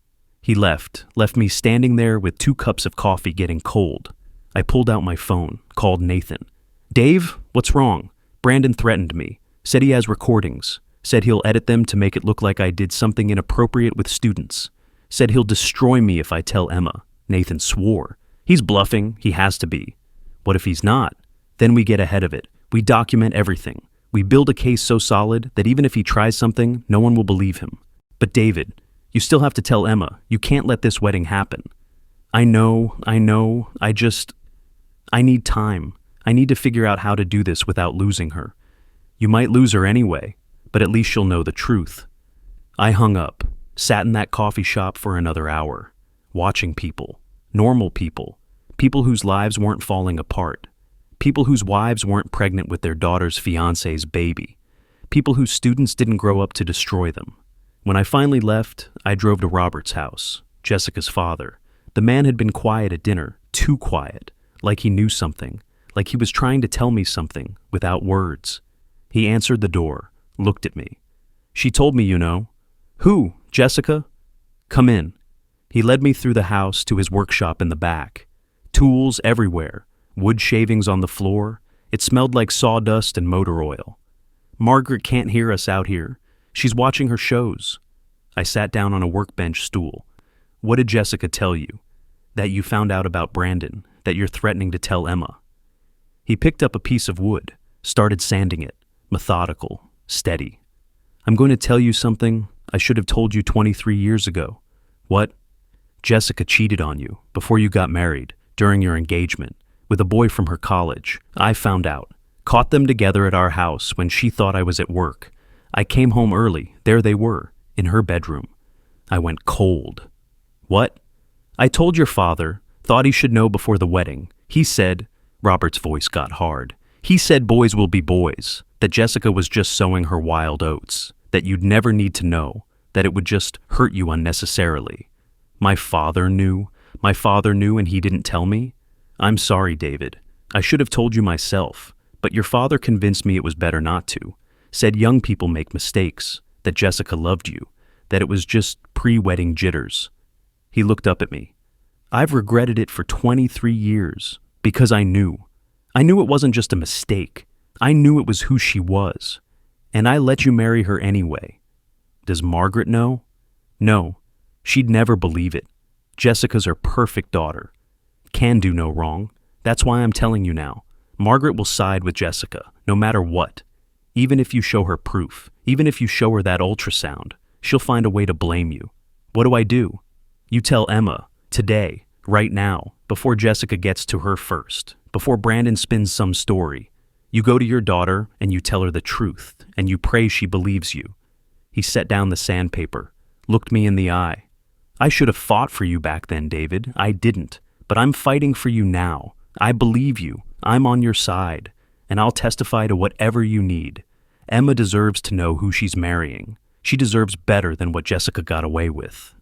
He left me standing there with 2 cups of coffee getting cold. I pulled out my phone, called Nathan. Dave, what's wrong? Brandon threatened me, said he has recordings, said he'll edit them to make it look like I did something inappropriate with students, said he'll destroy me if I tell Emma. Nathan swore. He's bluffing, he has to be. What if he's not? Then we get ahead of it. We document everything. We build a case so solid that even if he tries something, no one will believe him. But David, you still have to tell Emma. You can't let this wedding happen. I know. I need time. I need to figure out how to do this without losing her. You might lose her anyway, but at least she'll know the truth. I hung up, sat in that coffee shop for another hour, watching people, normal people, people whose lives weren't falling apart, people whose wives weren't pregnant with their daughter's fiancé's baby, people whose students didn't grow up to destroy them. When I finally left, I drove to Robert's house, Jessica's father. The man had been quiet at dinner, too quiet, like he knew something, like he was trying to tell me something without words. He answered the door, looked at me. She told me, you know. Who? Jessica? Come in. He led me through the house to his workshop in the back. Tools everywhere, wood shavings on the floor. It smelled like sawdust and motor oil. Margaret can't hear us out here. She's watching her shows. I sat down on a workbench stool. What did Jessica tell you? That you found out about Brandon, that you're threatening to tell Emma. He picked up a piece of wood, started sanding it, methodical, steady. I'm going to tell you something I should have told you 23 years ago. What? Jessica cheated on you before you got married, during your engagement, with a boy from her college. I found out. Caught them together at our house when she thought I was at work. I came home early. There they were, in her bedroom. I went cold. What? I told your father, thought he should know before the wedding. He said, Robert's voice got hard. He said boys will be boys, that Jessica was just sowing her wild oats, that you'd never need to know, that it would just hurt you unnecessarily. My father knew and he didn't tell me? I'm sorry, David. I should have told you myself, but your father convinced me it was better not to. Said young people make mistakes, that Jessica loved you, that it was just pre-wedding jitters. He looked up at me. I've regretted it for 23 years, because I knew. I knew it wasn't just a mistake. I knew it was who she was. And I let you marry her anyway. Does Margaret know? No, she'd never believe it. Jessica's her perfect daughter. Can do no wrong. That's why I'm telling you now. Margaret will side with Jessica, no matter what. Even if you show her proof, even if you show her that ultrasound, she'll find a way to blame you. What do? You tell Emma, today, right now, before Jessica gets to her first, before Brandon spins some story. You go to your daughter and you tell her the truth, and you pray she believes you. He set down the sandpaper, looked me in the eye. I should have fought for you back then, David. I didn't. But I'm fighting for you now. I believe you. I'm on your side. And I'll testify to whatever you need. Emma deserves to know who she's marrying. She deserves better than what Jessica got away with.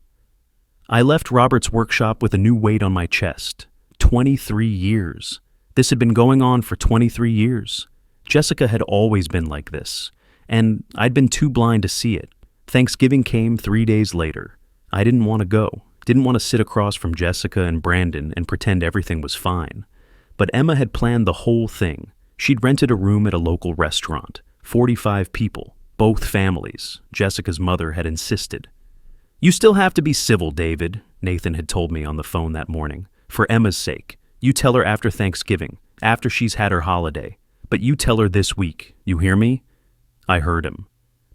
I left Robert's workshop with a new weight on my chest. 23 years. This had been going on for 23 years. Jessica had always been like this, and I'd been too blind to see it. Thanksgiving came 3 days later. I didn't want to go, didn't want to sit across from Jessica and Brandon and pretend everything was fine. But Emma had planned the whole thing. She'd rented a room at a local restaurant, 45 people, both families. Jessica's mother had insisted. You still have to be civil, David, Nathan had told me on the phone that morning. For Emma's sake. You tell her after Thanksgiving, after she's had her holiday. But you tell her this week. You hear me? I heard him.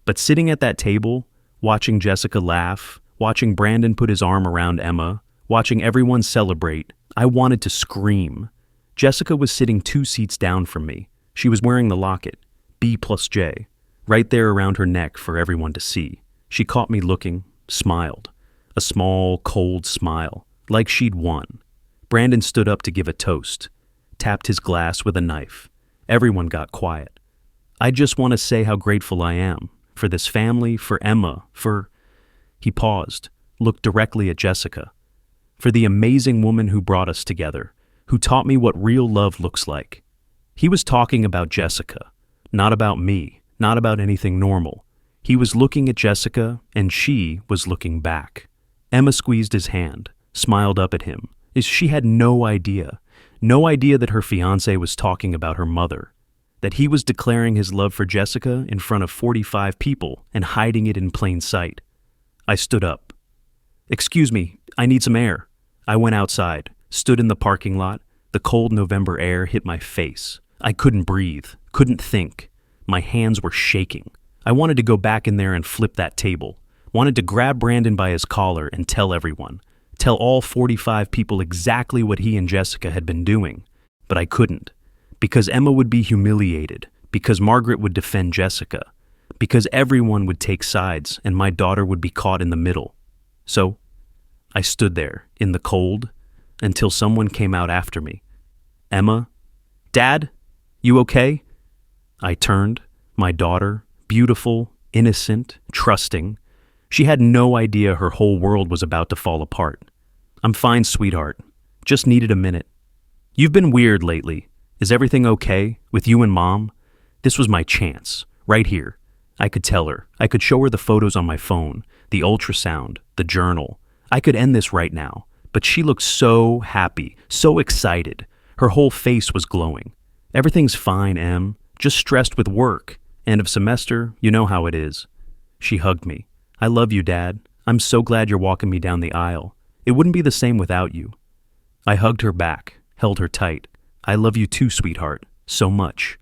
But sitting at that table, watching Jessica laugh, watching Brandon put his arm around Emma, watching everyone celebrate, I wanted to scream. Jessica was sitting 2 seats down from me. She was wearing the locket, B+J, right there around her neck for everyone to see. She caught me looking, smiled. A small, cold smile, like she'd won. Brandon stood up to give a toast, tapped his glass with a knife. Everyone got quiet. I just want to say how grateful I am for this family, for Emma, for... He paused, looked directly at Jessica. For the amazing woman who brought us together, who taught me what real love looks like. He was talking about Jessica, not about me, not about anything normal. He was looking at Jessica, and she was looking back. Emma squeezed his hand, smiled up at him. She had no idea that her fiancé was talking about her mother, that he was declaring his love for Jessica in front of 45 people and hiding it in plain sight. I stood up. Excuse me, I need some air. I went outside, stood in the parking lot. The cold November air hit my face. I couldn't breathe, couldn't think. My hands were shaking. I wanted to go back in there and flip that table. Wanted to grab Brandon by his collar and tell everyone. Tell all 45 people exactly what he and Jessica had been doing. But I couldn't. Because Emma would be humiliated. Because Margaret would defend Jessica. Because everyone would take sides and my daughter would be caught in the middle. So, I stood there, in the cold, until someone came out after me. Emma? Dad? You okay? I turned. My daughter, beautiful, innocent, trusting. She had no idea her whole world was about to fall apart. I'm fine, sweetheart. Just needed a minute. You've been weird lately. Is everything okay with you and Mom? This was my chance, right here. I could tell her. I could show her the photos on my phone, the ultrasound, the journal. I could end this right now. But she looked so happy, so excited. Her whole face was glowing. Everything's fine, Em. Just stressed with work. End of semester, you know how it is. She hugged me. I love you, Dad. I'm so glad you're walking me down the aisle. It wouldn't be the same without you. I hugged her back, held her tight. I love you too, sweetheart. So much.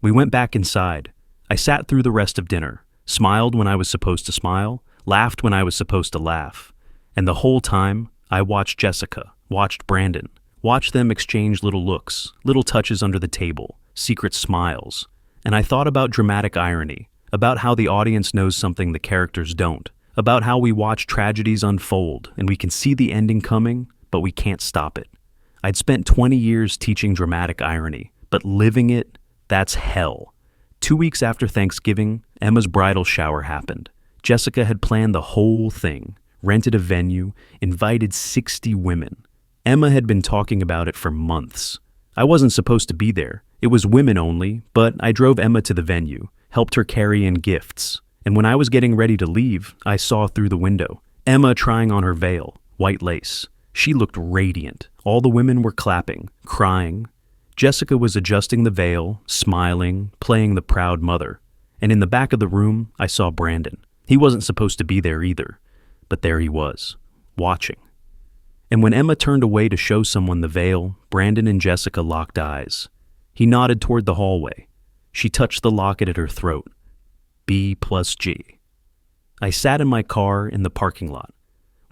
We went back inside. I sat through the rest of dinner, smiled when I was supposed to smile, laughed when I was supposed to laugh. And the whole time, I watched Jessica, watched Brandon, watched them exchange little looks, little touches under the table, secret smiles. And I thought about dramatic irony, about how the audience knows something the characters don't, about how we watch tragedies unfold and we can see the ending coming, but we can't stop it. I'd spent 20 years teaching dramatic irony, but living it, that's hell. 2 weeks after Thanksgiving, Emma's bridal shower happened. Jessica had planned the whole thing, rented a venue, invited 60 women. Emma had been talking about it for months. I wasn't supposed to be there. It was women only, but I drove Emma to the venue, helped her carry in gifts. And when I was getting ready to leave, I saw through the window Emma trying on her veil, white lace. She looked radiant. All the women were clapping, crying. Jessica was adjusting the veil, smiling, playing the proud mother. And in the back of the room, I saw Brandon. He wasn't supposed to be there either, but there he was, watching. And when Emma turned away to show someone the veil, Brandon and Jessica locked eyes. He nodded toward the hallway. She touched the locket at her throat. B+G. I sat in my car in the parking lot,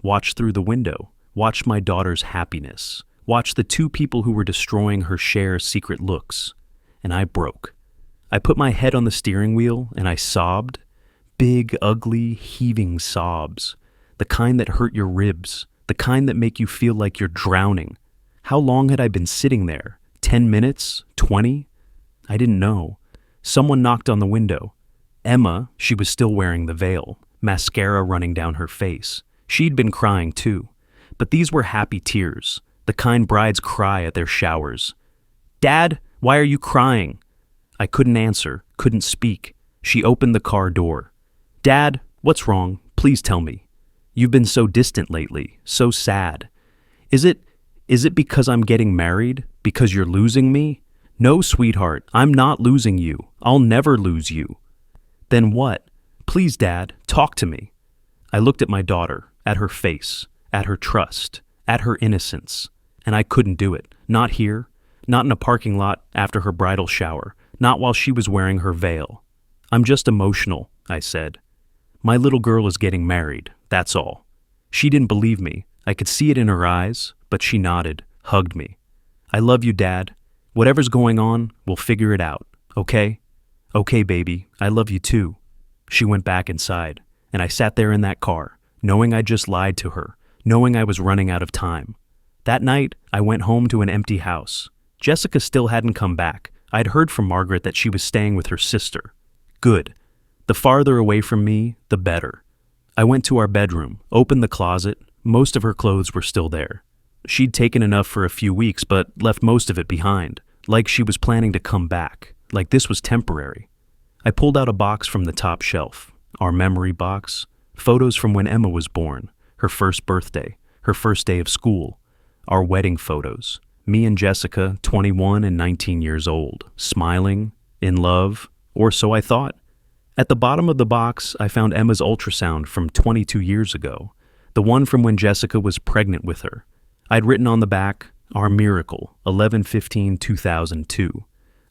watched through the window, watched my daughter's happiness, watched the two people who were destroying her share secret looks. and I broke. I put my head on the steering wheel and I sobbed. Big, ugly, heaving sobs. The kind that hurt your ribs. The kind that make you feel like you're drowning. How long had I been sitting there? 10 minutes? 20? I didn't know. Someone knocked on the window. Emma, she was still wearing the veil, mascara running down her face. She'd been crying too. But these were happy tears, the kind brides cry at their showers. "Dad, why are you crying?" I couldn't answer, couldn't speak. She opened the car door. "Dad, what's wrong? Please tell me. You've been so distant lately, so sad. Is it because I'm getting married? Because you're losing me?" "No, sweetheart, I'm not losing you. I'll never lose you." "Then what? Please, Dad, talk to me." I looked at my daughter, at her face, at her trust, at her innocence, and I couldn't do it. Not here, not in a parking lot after her bridal shower, not while she was wearing her veil. "I'm just emotional," I said. "My little girl is getting married, that's all." She didn't believe me. I could see it in her eyes, but she nodded, hugged me. "I love you, Dad. Whatever's going on, we'll figure it out, okay?" "Okay, baby, I love you too." She went back inside, and I sat there in that car, knowing I just lied to her, knowing I was running out of time. That night, I went home to an empty house. Jessica still hadn't come back. I'd heard from Margaret that she was staying with her sister. Good. The farther away from me, the better. I went to our bedroom, opened the closet. Most of her clothes were still there. She'd taken enough for a few weeks, but left most of it behind, like she was planning to come back, like this was temporary. I pulled out a box from the top shelf, our memory box, photos from when Emma was born, her first birthday, her first day of school, our wedding photos, me and Jessica, 21 and 19 years old, smiling, in love, or so I thought. At the bottom of the box, I found Emma's ultrasound from 22 years ago, the one from when Jessica was pregnant with her. I'd written on the back, "Our Miracle, 11/15/2002.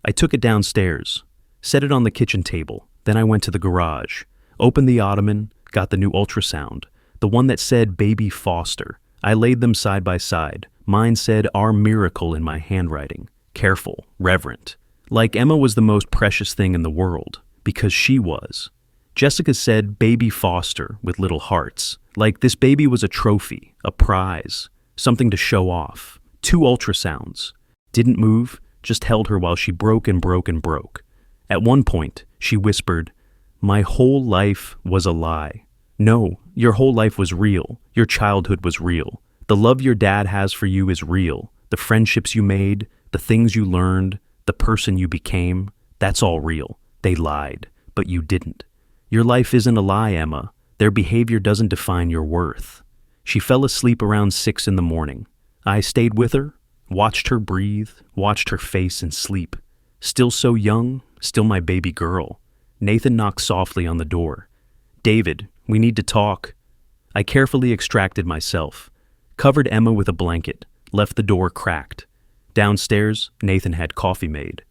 I took it downstairs, set it on the kitchen table, then I went to the garage, opened the ottoman, got the new ultrasound, the one that said Baby Foster. I laid them side by side. Mine said Our Miracle in my handwriting, careful, reverent. Like Emma was the most precious thing in the world, because she was. Jessica said Baby Foster with little hearts, like this baby was a trophy, a prize. Something to show off. 2 ultrasounds. Didn't move, just held her while she broke and broke and broke. At one point, she whispered, "My whole life was a lie." "No, your whole life was real. Your childhood was real. The love your dad has for you is real. The friendships you made, the things you learned, the person you became, that's all real. They lied, but you didn't. Your life isn't a lie, Emma. Their behavior doesn't define your worth." She fell asleep around 6 in the morning. I stayed with her, watched her breathe, watched her face and sleep. Still so young, still my baby girl. Nathan knocked softly on the door. "David, we need to talk." I carefully extracted myself, covered Emma with a blanket, left the door cracked. Downstairs, Nathan had coffee made.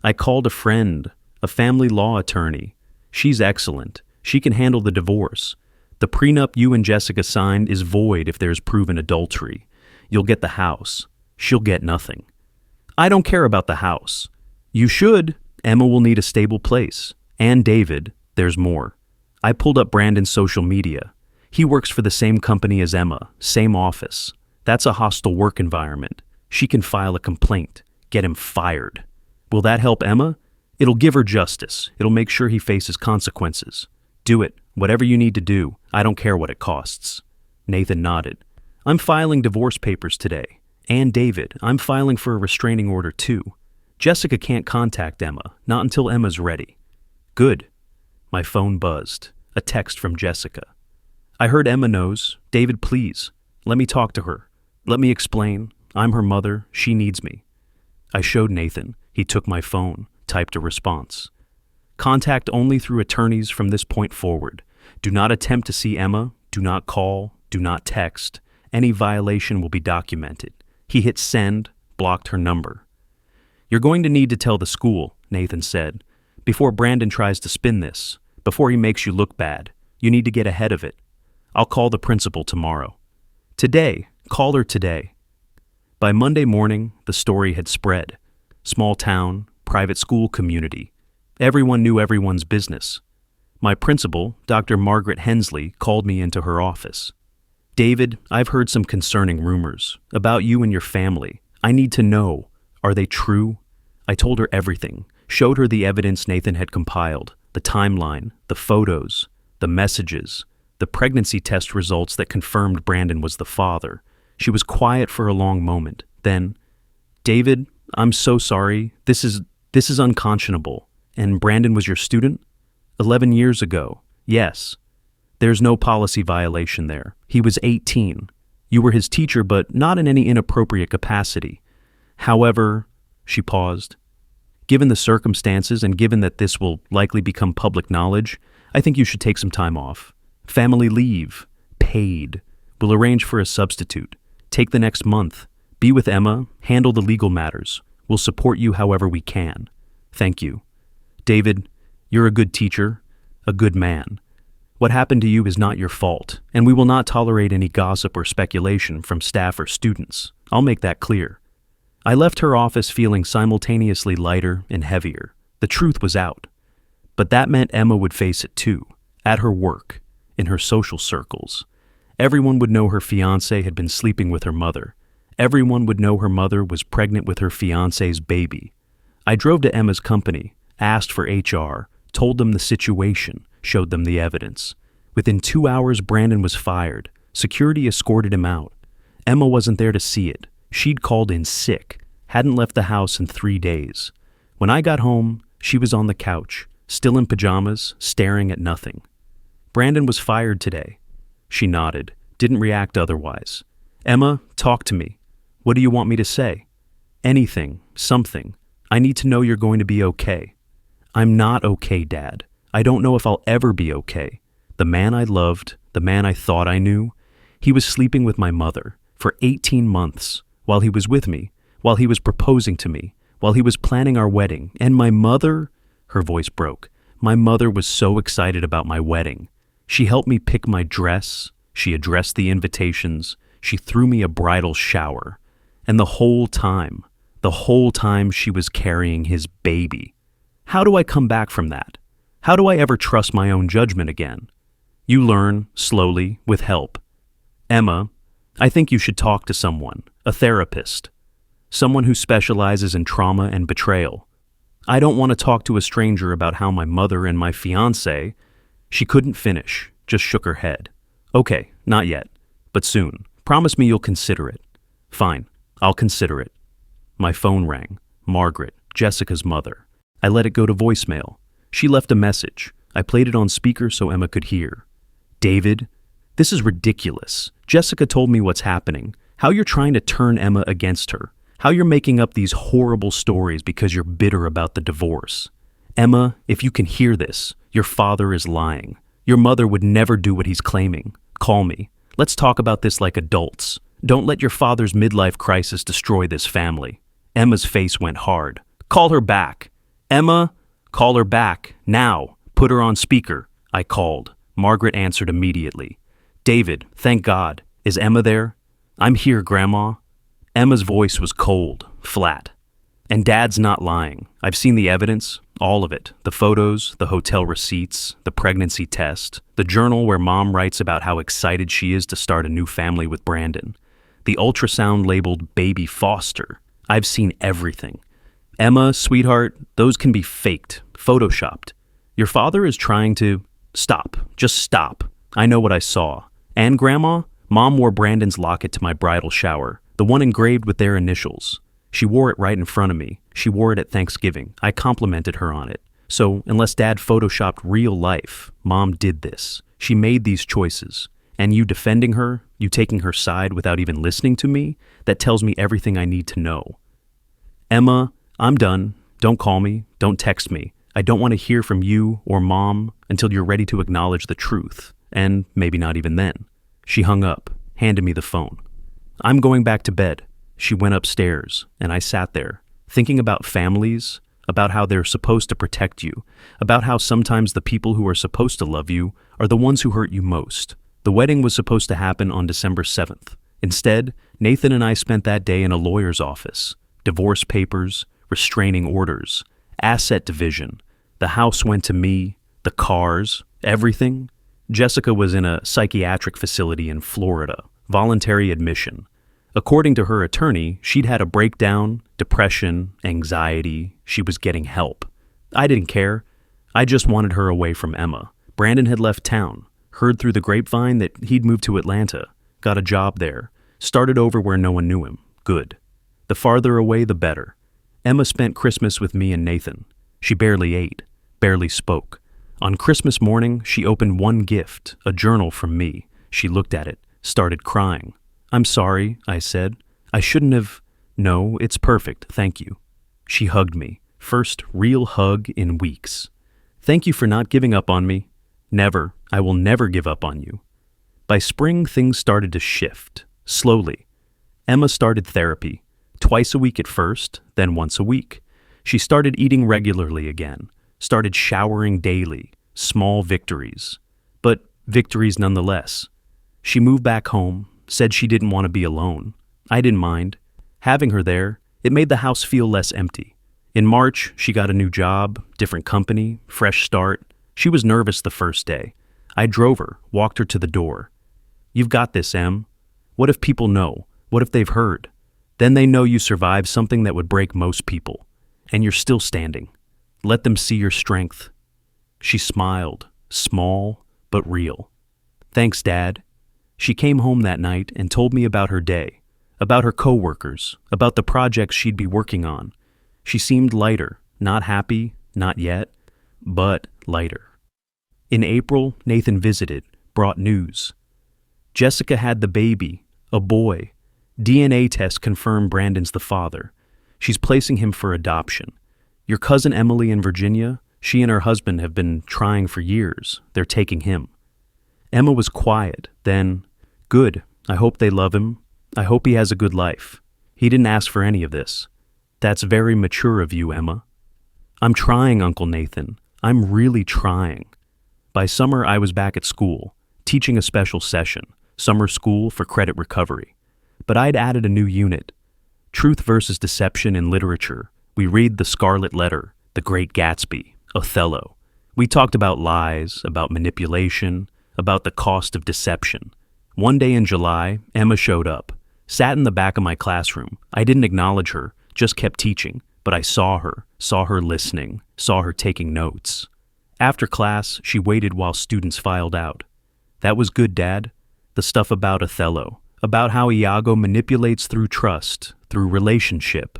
I called a friend, a family law attorney. She's excellent. She can handle the divorce. The prenup you and Jessica signed is void if there's proven adultery. You'll get the house. She'll get nothing. I don't care about the house. You should. Emma will need a stable place. And David, there's more. I pulled up Brandon's social media. He works for the same company as Emma, same office. That's a hostile work environment. She can file a complaint, get him fired. Will that help Emma? It'll give her justice. It'll make sure he faces consequences. Do it. Whatever you need to do. I don't care what it costs. Nathan nodded. I'm filing divorce papers today. And David, I'm filing for a restraining order too. Jessica can't contact Emma, not until Emma's ready. Good. My phone buzzed. A text from Jessica. I heard Emma knows. David, please. Let me talk to her. Let me explain. I'm her mother. She needs me. I showed Nathan. He took my phone, typed a response. Contact only through attorneys from this point forward. Do not attempt to see Emma. Do not call. Do not text. Any violation will be documented. He hit send, blocked her number. You're going to need to tell the school, Nathan said, before Brandon tries to spin this, before he makes you look bad. You need to get ahead of it. I'll call the principal tomorrow. Today. Call her today. By Monday morning, the story had spread. Small town, private school community. Everyone knew everyone's business. My principal, Dr. Margaret Hensley, called me into her office. David, I've heard some concerning rumors about you and your family. I need to know, are they true? I told her everything, showed her the evidence Nathan had compiled, the timeline, the photos, the messages, the pregnancy test results that confirmed Brandon was the father. She was quiet for a long moment. Then, David, I'm so sorry. This is unconscionable. And Brandon was your student? 11 years ago. Yes. There's no policy violation there. He was 18. You were his teacher, but not in any inappropriate capacity. However, she paused. Given the circumstances and given that this will likely become public knowledge, I think you should take some time off. Family leave. Paid. We'll arrange for a substitute. Take the next month. Be with Emma. Handle the legal matters. We'll support you however we can. Thank you. David, you're a good teacher, a good man. What happened to you is not your fault, and we will not tolerate any gossip or speculation from staff or students. I'll make that clear. I left her office feeling simultaneously lighter and heavier. The truth was out. But that meant Emma would face it too, at her work, in her social circles. Everyone would know her fiancé had been sleeping with her mother. Everyone would know her mother was pregnant with her fiancé's baby. I drove to Emma's company, asked for HR, told them the situation, showed them the evidence. Within 2 hours, Brandon was fired. Security escorted him out. Emma wasn't there to see it. She'd called in sick, hadn't left the house in 3 days. When I got home, she was on the couch, still in pajamas, staring at nothing. Brandon was fired today. She nodded, didn't react otherwise. Emma, talk to me. What do you want me to say? Anything, something. I need to know you're going to be okay. I'm not okay, Dad. I don't know if I'll ever be okay. The man I loved, the man I thought I knew, he was sleeping with my mother for 18 months while he was with me, while he was proposing to me, while he was planning our wedding. And my mother, her voice broke. My mother was so excited about my wedding. She helped me pick my dress. She addressed the invitations. She threw me a bridal shower. And the whole time she was carrying his baby. How do I come back from that? How do I ever trust my own judgment again? You learn, slowly, with help. Emma, I think you should talk to someone, a therapist, someone who specializes in trauma and betrayal. I don't want to talk to a stranger about how my mother and my fiancé. She couldn't finish, just shook her head. Okay, not yet, but soon. Promise me you'll consider it. Fine, I'll consider it. My phone rang. Margaret, Jessica's mother. I let it go to voicemail. She left a message. I played it on speaker so Emma could hear. David, this is ridiculous. Jessica told me what's happening, how you're trying to turn Emma against her, how you're making up these horrible stories because you're bitter about the divorce. Emma, if you can hear this, your father is lying. Your mother would never do what he's claiming. Call me. Let's talk about this like adults. Don't let your father's midlife crisis destroy this family. Emma's face went hard. Call her back. Emma, call her back. Now. Put her on speaker. I called. Margaret answered immediately. David, thank God. Is Emma there? I'm here, Grandma. Emma's voice was cold, flat. And Dad's not lying. I've seen the evidence, all of it. The photos, the hotel receipts, the pregnancy test, the journal where Mom writes about how excited she is to start a new family with Brandon, the ultrasound labeled baby Foster. I've seen everything. Emma, sweetheart, those can be faked, photoshopped. Your father is trying to... Stop. Just stop. I know what I saw. And Grandma, Mom wore Brandon's locket to my bridal shower, the one engraved with their initials. She wore it right in front of me. She wore it at Thanksgiving. I complimented her on it. So, unless Dad photoshopped real life, Mom did this. She made these choices. And you defending her, you taking her side without even listening to me, that tells me everything I need to know. Emma, I'm done. Don't call me. Don't text me. I don't want to hear from you or Mom until you're ready to acknowledge the truth. And maybe not even then. She hung up, handed me the phone. I'm going back to bed. She went upstairs, and I sat there, thinking about families, about how they're supposed to protect you, about how sometimes the people who are supposed to love you are the ones who hurt you most. The wedding was supposed to happen on December 7th. Instead, Nathan and I spent that day in a lawyer's office. Divorce papers, restraining orders. Asset division. The house went to me, the cars, everything. Jessica was in a psychiatric facility in Florida, voluntary admission. According to her attorney, she'd had a breakdown, depression, anxiety. She was getting help. I didn't care. I just wanted her away from Emma. Brandon had left town, heard through the grapevine that he'd moved to Atlanta, got a job there, started over where no one knew him. Good. The farther away, the better. Emma spent Christmas with me and Nathan. She barely ate, barely spoke. On Christmas morning, she opened one gift, a journal from me. She looked at it, started crying. "I'm sorry," I said. "I shouldn't have—" "No, it's perfect, thank you." She hugged me. First real hug in weeks. "Thank you for not giving up on me." "Never. I will never give up on you." By spring, things started to shift, slowly. Emma started therapy, twice a week at first, then once a week. She started eating regularly again, started showering daily, small victories, but victories nonetheless. She moved back home, said she didn't want to be alone. I didn't mind. Having her there, it made the house feel less empty. In March, she got a new job, different company, fresh start. She was nervous the first day. I drove her, walked her to the door. "You've got this, Em. What if people know? What if they've heard? Then they know you survived something that would break most people, and you're still standing. Let them see your strength." She smiled, small but real. "Thanks, Dad." She came home that night and told me about her day, about her coworkers, about the projects she'd be working on. She seemed lighter, not happy, not yet, but lighter. In April, Nathan visited, brought news. Jessica had the baby, a boy. DNA test confirmed Brandon's the father. She's placing him for adoption. Your cousin Emily in Virginia, she and her husband have been trying for years. They're taking him. Emma was quiet, then, "Good. I hope they love him. I hope he has a good life. He didn't ask for any of this." "That's very mature of you, Emma." "I'm trying, Uncle Nathan. I'm really trying." By summer, I was back at school, teaching a special session, summer school for credit recovery. But I'd added a new unit, Truth versus Deception in Literature. We read The Scarlet Letter, The Great Gatsby, Othello. We talked about lies, about manipulation, about the cost of deception. One day in July, Emma showed up, sat in the back of my classroom. I didn't acknowledge her, just kept teaching, but I saw her listening, saw her taking notes. After class, she waited while students filed out. "That was good, Dad. The stuff about Othello, about how Iago manipulates through trust, through relationship."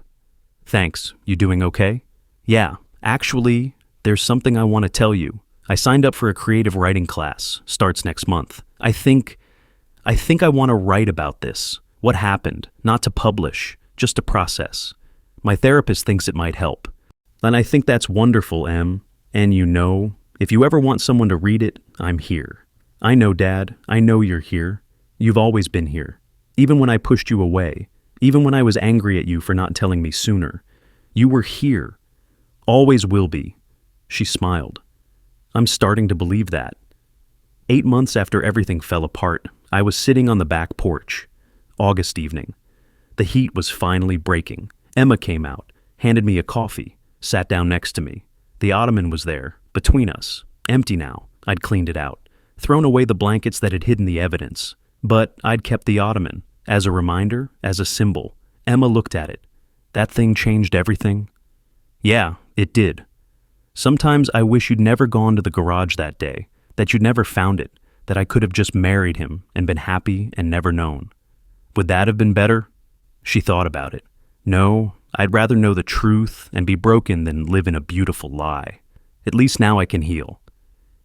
"Thanks. You doing okay?" "Yeah. Actually, there's something I want to tell you. I signed up for a creative writing class. Starts next month. I think I want to write about this. What happened? Not to publish, just to process. My therapist thinks it might help. And I think that's wonderful, Em. And if you ever want someone to read it, I'm here. I know, Dad. I know you're here. You've always been here. Even when I pushed you away. Even when I was angry at you for not telling me sooner. You were here. Always will be." She smiled. "I'm starting to believe that." 8 months after everything fell apart, I was sitting on the back porch. August evening. The heat was finally breaking. Emma came out, handed me a coffee, sat down next to me. The ottoman was there, between us, empty now. I'd cleaned it out, thrown away the blankets that had hidden the evidence. But I'd kept the ottoman, as a reminder, as a symbol. Emma looked at it. "That thing changed everything?" "Yeah, it did. Sometimes I wish you'd never gone to the garage that day, that you'd never found it, that I could have just married him and been happy and never known." "Would that have been better?" She thought about it. "No, I'd rather know the truth and be broken than live in a beautiful lie. At least now I can heal."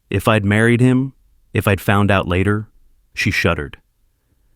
"If I'd married him, if I'd found out later," she shuddered.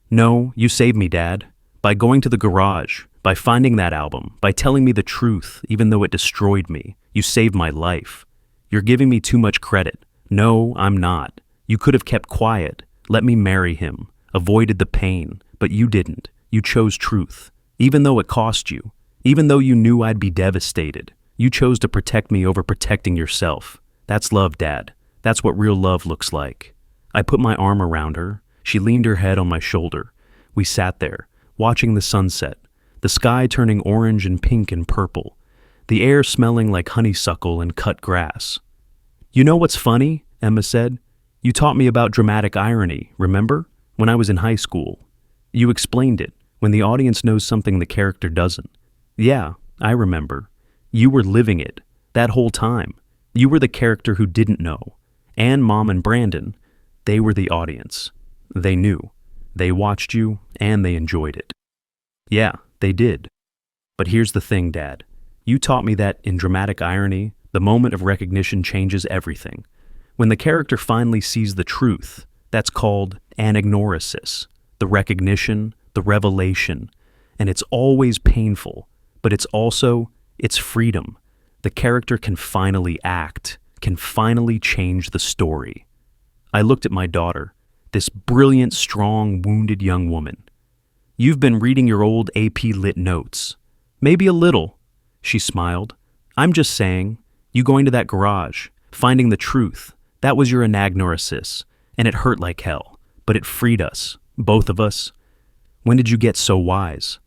"No, you saved me, Dad. By going to the garage, by finding that album, by telling me the truth, even though it destroyed me, you saved my life. You're giving me too much credit. No, I'm not. You could have kept quiet, let me marry him, avoided the pain, but you didn't. You chose truth, even though it cost you, even though you knew I'd be devastated. You chose to protect me over protecting yourself. That's love, Dad. That's what real love looks like." I put my arm around her. She leaned her head on my shoulder. We sat there, watching the sunset, the sky turning orange and pink and purple. the air smelling like honeysuckle and cut grass. "You know what's funny?" Emma said. "You taught me about dramatic irony, remember? When I was in high school. You explained it, when the audience knows something the character doesn't." "Yeah, I remember. You were living it, that whole time. You were the character who didn't know. And Mom and Brandon, they were the audience. They knew. They watched you, and they enjoyed it." "Yeah, they did. But here's the thing, Dad. You taught me that in dramatic irony, the moment of recognition changes everything. When the character finally sees the truth, that's called anagnorisis, the recognition, the revelation. And it's always painful, but it's freedom. The character can finally act, can finally change the story." I looked at my daughter, this brilliant, strong, wounded young woman. "You've been reading your old AP Lit notes." "Maybe a little," she smiled. "I'm just saying, you going to that garage, finding the truth, that was your anagnorisis, and it hurt like hell, but it freed us, both of us. When did you get so wise?"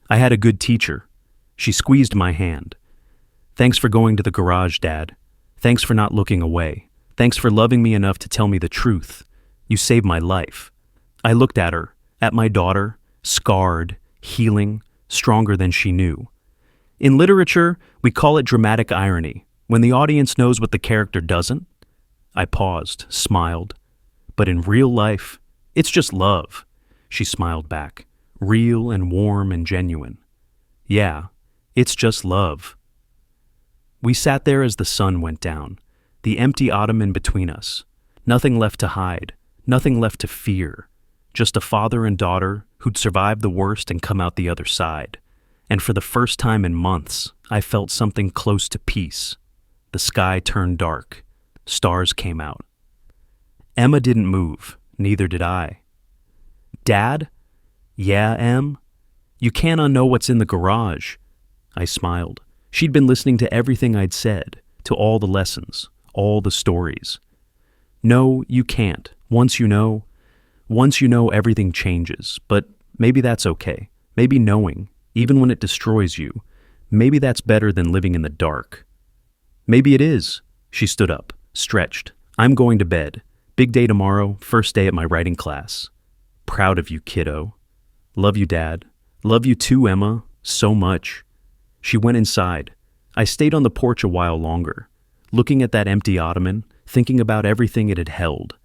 "I had a good teacher." She squeezed my hand. "Thanks for going to the garage, Dad. Thanks for not looking away. Thanks for loving me enough to tell me the truth. You saved my life." I looked at her, at my daughter, scarred, healing, stronger than she knew. In literature, we call it dramatic irony, when the audience knows what the character doesn't. I paused, smiled. "But in real life, it's just love," she smiled back, real and warm and genuine. "Yeah, it's just love." We sat there as the sun went down, the empty ottoman between us. Nothing left to hide, nothing left to fear. Just a father and daughter who'd survived the worst and come out the other side. And for the first time in months, I felt something close to peace. The sky turned dark. Stars came out. Emma didn't move, neither did I. "Dad?" "Yeah, Em?" "You can't unknow what's in the garage." I smiled. She'd been listening to everything I'd said, to all the lessons, all the stories. "No, you can't. Once you know, everything changes. But maybe that's okay. Maybe knowing, even when it destroys you, maybe that's better than living in the dark." "Maybe it is." She stood up, stretched. "I'm going to bed. Big day tomorrow, first day at my writing class." "Proud of you, kiddo." "Love you, Dad." "Love you too, Emma. So much." She went inside. I stayed on the porch a while longer, looking at that empty ottoman, thinking about everything it had held,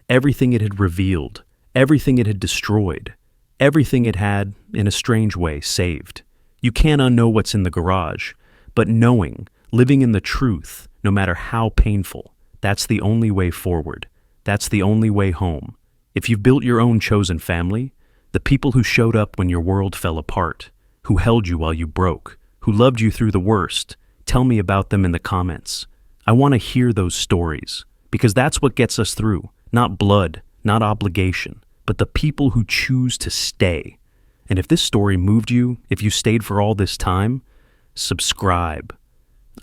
everything it had revealed, everything it had destroyed, everything it had, in a strange way, saved. You can't unknow what's in the garage, but knowing, living in the truth, no matter how painful, that's the only way forward. That's the only way home. If you've built your own chosen family, the people who showed up when your world fell apart, who held you while you broke, who loved you through the worst, tell me about them in the comments. I want to hear those stories, because that's what gets us through. Not blood, not obligation, but the people who choose to stay. And if this story moved you, if you stayed for all this time, subscribe.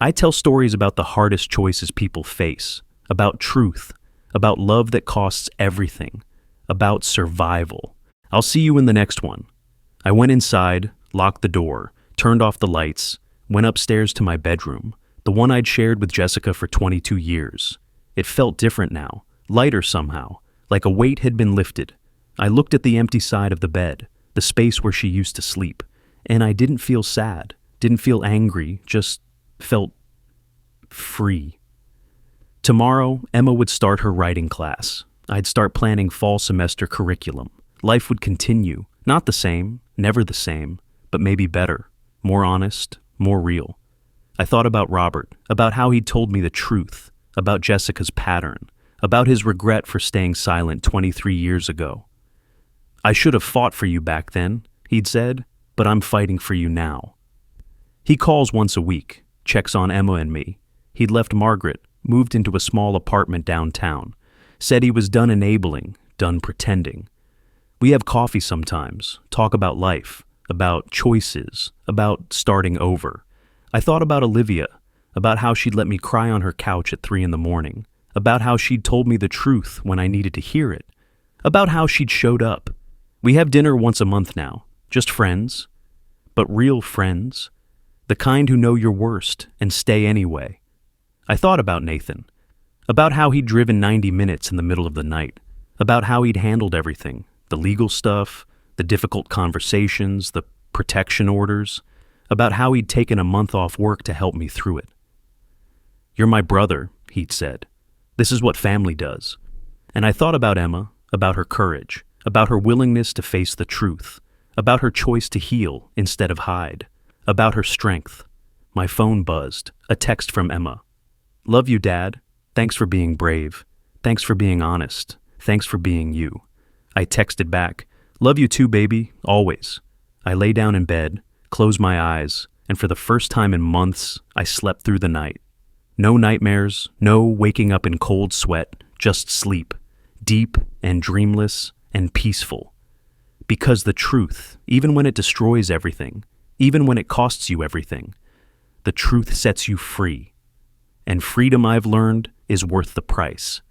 I tell stories about the hardest choices people face, about truth, about love that costs everything, about survival. I'll see you in the next one. I went inside, locked the door, turned off the lights, went upstairs to my bedroom, the one I'd shared with Jessica for 22 years. It felt different now, lighter somehow, like a weight had been lifted. I looked at the empty side of the bed, the space where she used to sleep, and I didn't feel sad, didn't feel angry, just felt free. Tomorrow, Emma would start her writing class. I'd start planning fall semester curriculum. Life would continue, not the same, never the same, but maybe better, more honest, more real. I thought about Robert, about how he'd told me the truth, about Jessica's pattern, about his regret for staying silent 23 years ago. "I should have fought for you back then," he'd said, "but I'm fighting for you now." He calls once a week, checks on Emma and me. He'd left Margaret, moved into a small apartment downtown, said he was done enabling, done pretending. We have coffee sometimes, talk about life, about choices, about starting over. I thought about Olivia, about how she'd let me cry on her couch at 3 a.m, about how she'd told me the truth when I needed to hear it, about how she'd showed up. We have dinner once a month now, just friends, but real friends. The kind who know your worst and stay anyway. I thought about Nathan, about how he'd driven 90 minutes in the middle of the night, about how he'd handled everything, the legal stuff, the difficult conversations, the protection orders, about how he'd taken a month off work to help me through it. "You're my brother," he'd said. "This is what family does." And I thought about Emma, about her courage, about her willingness to face the truth, about her choice to heal instead of hide, about her strength. My phone buzzed, a text from Emma. "Love you, Dad. Thanks for being brave. Thanks for being honest. Thanks for being you." I texted back, "Love you too, baby, always." I lay down in bed, closed my eyes, and for the first time in months, I slept through the night. No nightmares, no waking up in cold sweat, just sleep, deep and dreamless and peaceful. Because the truth, even when it destroys everything, even when it costs you everything, the truth sets you free. And freedom, I've learned, is worth the price.